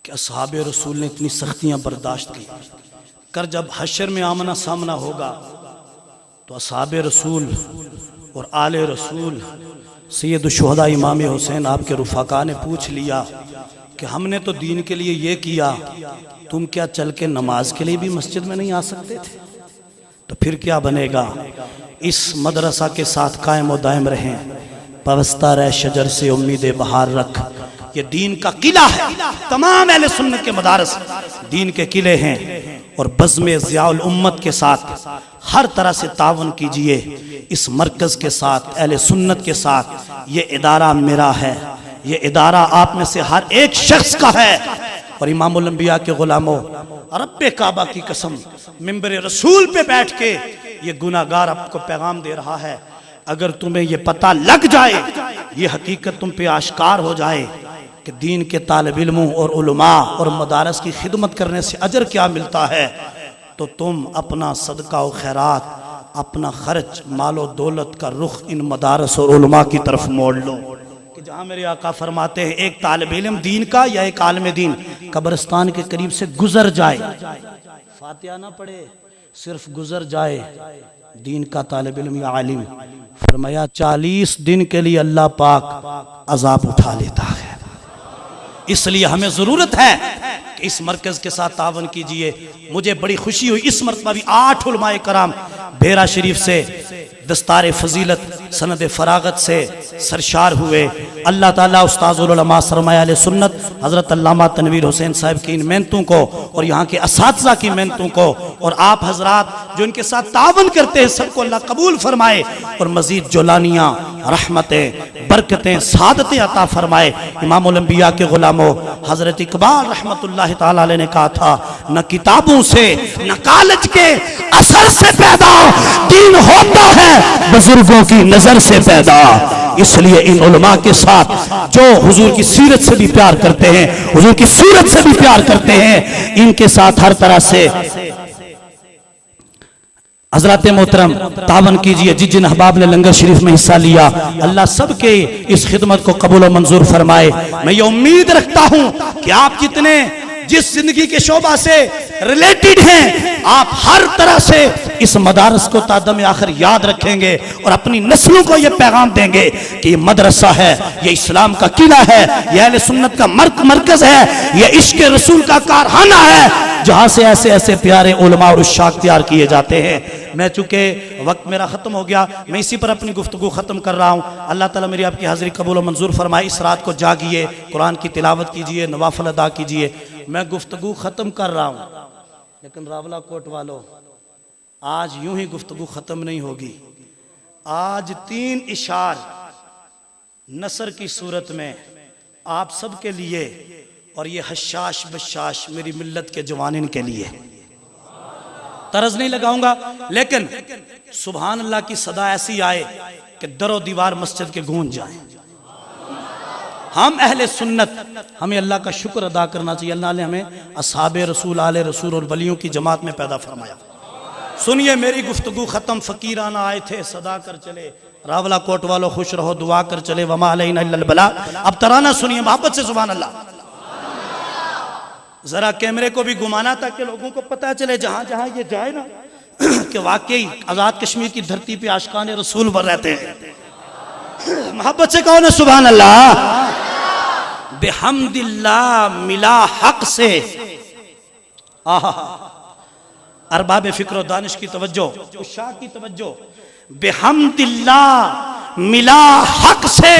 کہ اصحاب رسول نے اتنی سختیاں برداشت کی کر جب حشر میں آمنا سامنا ہوگا تو اصحاب رسول اور آل رسول سید الشہداء امام حسین آپ کے رفقا نے پوچھ لیا کہ ہم نے تو دین کے لیے یہ کیا، تم کیا چل کے نماز کے لیے بھی مسجد میں نہیں آ سکتے تھے؟ تو پھر کیا بنے گا؟ اس مدرسہ کے ساتھ قائم و دائم رہیں، پوستہ رہ شجر سے امید بہار رکھ. یہ دین کا قلعہ ہے، تمام اہل سنت کے مدارس دین کے قلعے ہیں، اور بزم ضیاء الامت کے ساتھ ہر طرح سے تعاون کیجئے. اس مرکز کے ساتھ، اہل سنت کے ساتھ، یہ ادارہ میرا ہے، یہ ادارہ آپ میں سے ہر ایک شخص کا ہے. اور امام الانبیاء کے غلاموں، رب کعبہ کی قسم، منبر رسول پہ بیٹھ کے یہ گناہگار آپ کو پیغام دے رہا ہے، اگر تمہیں یہ پتہ لگ جائے، یہ حقیقت تم پہ آشکار ہو جائے کہ دین کے طالب علموں اور علماء اور مدارس کی خدمت کرنے سے اجر کیا ملتا ہے، تو تم اپنا صدقہ و خیرات، اپنا خرچ، مال و دولت کا رخ ان مدارس اور علماء کی طرف موڑ لو. کہ جہاں میرے آقا فرماتے ہیں ایک طالب علم دین کا یا ایک عالم دین قبرستان کے قریب سے گزر جائے، فاتحہ نہ پڑھے، صرف گزر جائے، دین کا طالب علم یا عالم، فرمایا 40 دن کے لیے اللہ پاک عذاب اٹھا لیتا ہے. اس لیے ہمیں ضرورت ہے کہ اس مرکز کے ساتھ تعاون کیجئے. مجھے بڑی خوشی ہوئی، اس مرتبہ بھی 8 علماء کرام بھیرا شریف سے دستار فضیلت سند فراغت سے سرشار ہوئے. اللہ تعالیٰ استاذ العلماء سرمایہ علیہ سنت حضرت علامہ تنویر حسین صاحب کی ان محنتوں کو اور یہاں کے اساتذہ کی محنتوں کو اور آپ حضرات جو ان کے ساتھ تعاون کرتے ہیں سب کو اللہ قبول فرمائے اور مزید جولانیاں، رحمتیں، برکتیں، سعادتیں عطا فرمائے. امام الانبیاء کے غلاموں، حضرت اقبال رحمت اللہ تعالیٰ علیہ نے کہا تھا نہ کتابوں سے نہ کالج کے اثر سے پیدا دین ہوتا ہے، بزرگوں کی نظر سے پیدا. اس لیے ان علماء کے ساتھ جو حضور کی سیرت سے بھی پیار کرتے ہیں، حضور کی صورت سے بھی پیار کرتے ہیں، ان کے ساتھ ہر طرح سے حضرات محترم تعاون کیجئے. جن احباب نے لنگر شریف میں حصہ لیا، اللہ سب کے اس خدمت کو قبول و منظور فرمائے. میں یہ امید رکھتا ہوں کہ آپ جتنے جس زندگی کے شعبہ سے ریلیٹڈ ہیں، آپ ہر طرح سے اس مدارس کو تا دم آخر یاد رکھیں گے اور اپنی نسلوں کو یہ پیغام دیں گے کہ یہ مدرسہ ہے، یہ اسلام کا قلعہ ہے، یہ اہل سنت کا مرکز ہے، یہ عشق رسول کا کارخانہ ہے جہاں سے ایسے ایسے پیارے علماء اور عشاق تیار کیے جاتے ہیں. میں چونکہ وقت میرا ختم ہو گیا، میں اسی پر اپنی گفتگو ختم کر رہا ہوں. اللہ تعالیٰ میری آپ کی حاضری قبول و منظور فرمائے. اس رات کو جاگیے، قرآن کی تلاوت کیجئے، نوافل ادا کیجئے. میں گفتگو ختم کر رہا ہوں، لیکن راولہ کوٹ والو آج یوں ہی گفتگو ختم نہیں ہوگی. آج 3 اشعار نثر کی صورت میں آپ سب کے لیے اور یہ حشاش بشاش میری ملت کے جوانین کے لیے طرز نہیں لگاؤں گا، لیکن سبحان اللہ کی صدا ایسی آئے کہ در و دیوار مسجد کے گونج جائیں۔ ہم اہل سنت، ہمیں اللہ کا شکر ادا کرنا چاہیے، اللہ نے ہمیں اصحاب رسول، آل رسول اور ولیوں کی جماعت میں پیدا فرمایا۔ سنیے میری گفتگو ختم، فقیرانہ آئے تھے صدا کر چلے، راولہ کوٹ والوں خوش رہو دعا کر چلے، وما علینا الا البلاغ۔ اب ترانہ سنیے محبت سے، سبحان اللہ۔ ذرا کیمرے کو بھی گھمانا تاکہ لوگوں کو پتہ چلے جہاں جہاں یہ جائے نا کہ واقعی آزاد کشمیر کی دھرتی پہ عاشقان رسول بر رہتے ہیں۔ محبت سے کہو نا سبحان اللہ۔ بحمد اللہ ملا حق سے، ارباب فکر و دانش کی توجہ، عشاق کی توجہ، بحمد اللہ ملا حق سے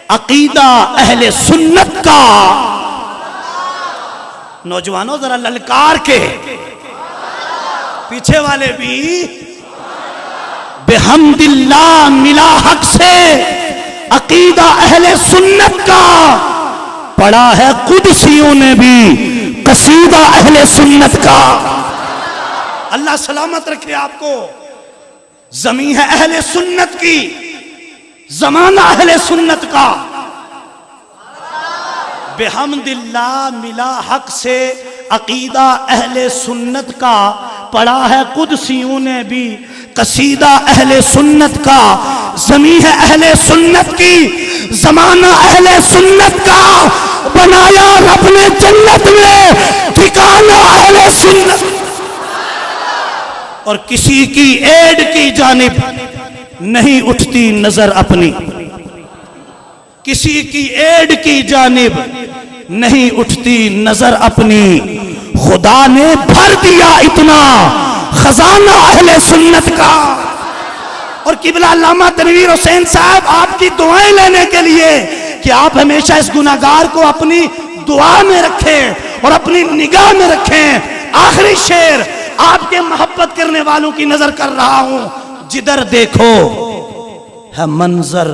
عقیدہ اہل سنت کا۔ نوجوانوں ذرا للکار کے، پیچھے والے بھی، بحمد اللہ ملا حق سے عقیدہ اہل سنت کا، پڑھا ہے قدسیوں نے بھی قصیدہ اہل سنت کا۔ اللہ سلامت رکھے آپ کو۔ زمین ہے اہل سنت کی، زمانہ اہل سنت کا۔ بحمد اللہ ملا حق سے عقیدہ اہل سنت کا، پڑھا ہے قدسیوں نے بھی قصیدہ اہل سنت کا۔ زمین ہے اہل سنت کی، زمانہ اہل سنت کا، بنایا رب نے جنت میں ٹھکانہ اہل سنت۔ اور کسی کی ایڈ کی جانب نہیں اٹھتی نظر اپنی، کسی کی ایڈ کی جانب نہیں اٹھتی نظر اپنی، خدا نے بھر دیا اتنا خزانہ اہل سنت کا۔ اور قبلہ علامہ تنویر حسین صاحب آپ کی دعائیں لینے کے لیے کہ آپ ہمیشہ اس گناہگار کو اپنی دعا میں رکھیں اور اپنی نگاہ میں رکھیں۔ آخری شعر آپ کے محبت کرنے والوں کی نظر کر رہا ہوں، جدھر دیکھو ہے منظر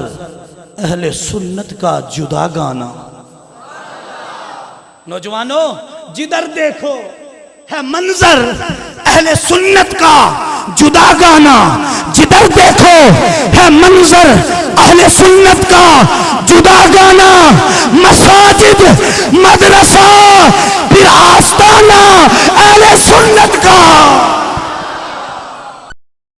اہل سنت کا جدا گانا۔ نوجوانوں جدھر دیکھو ہے منظر اہل سنت کا جدا گانا، جدھر دیکھو ہے منظر اہل سنت کا جدا گانا۔ مساجد، مدرسہ، پھر آستانہ اہل سنت کا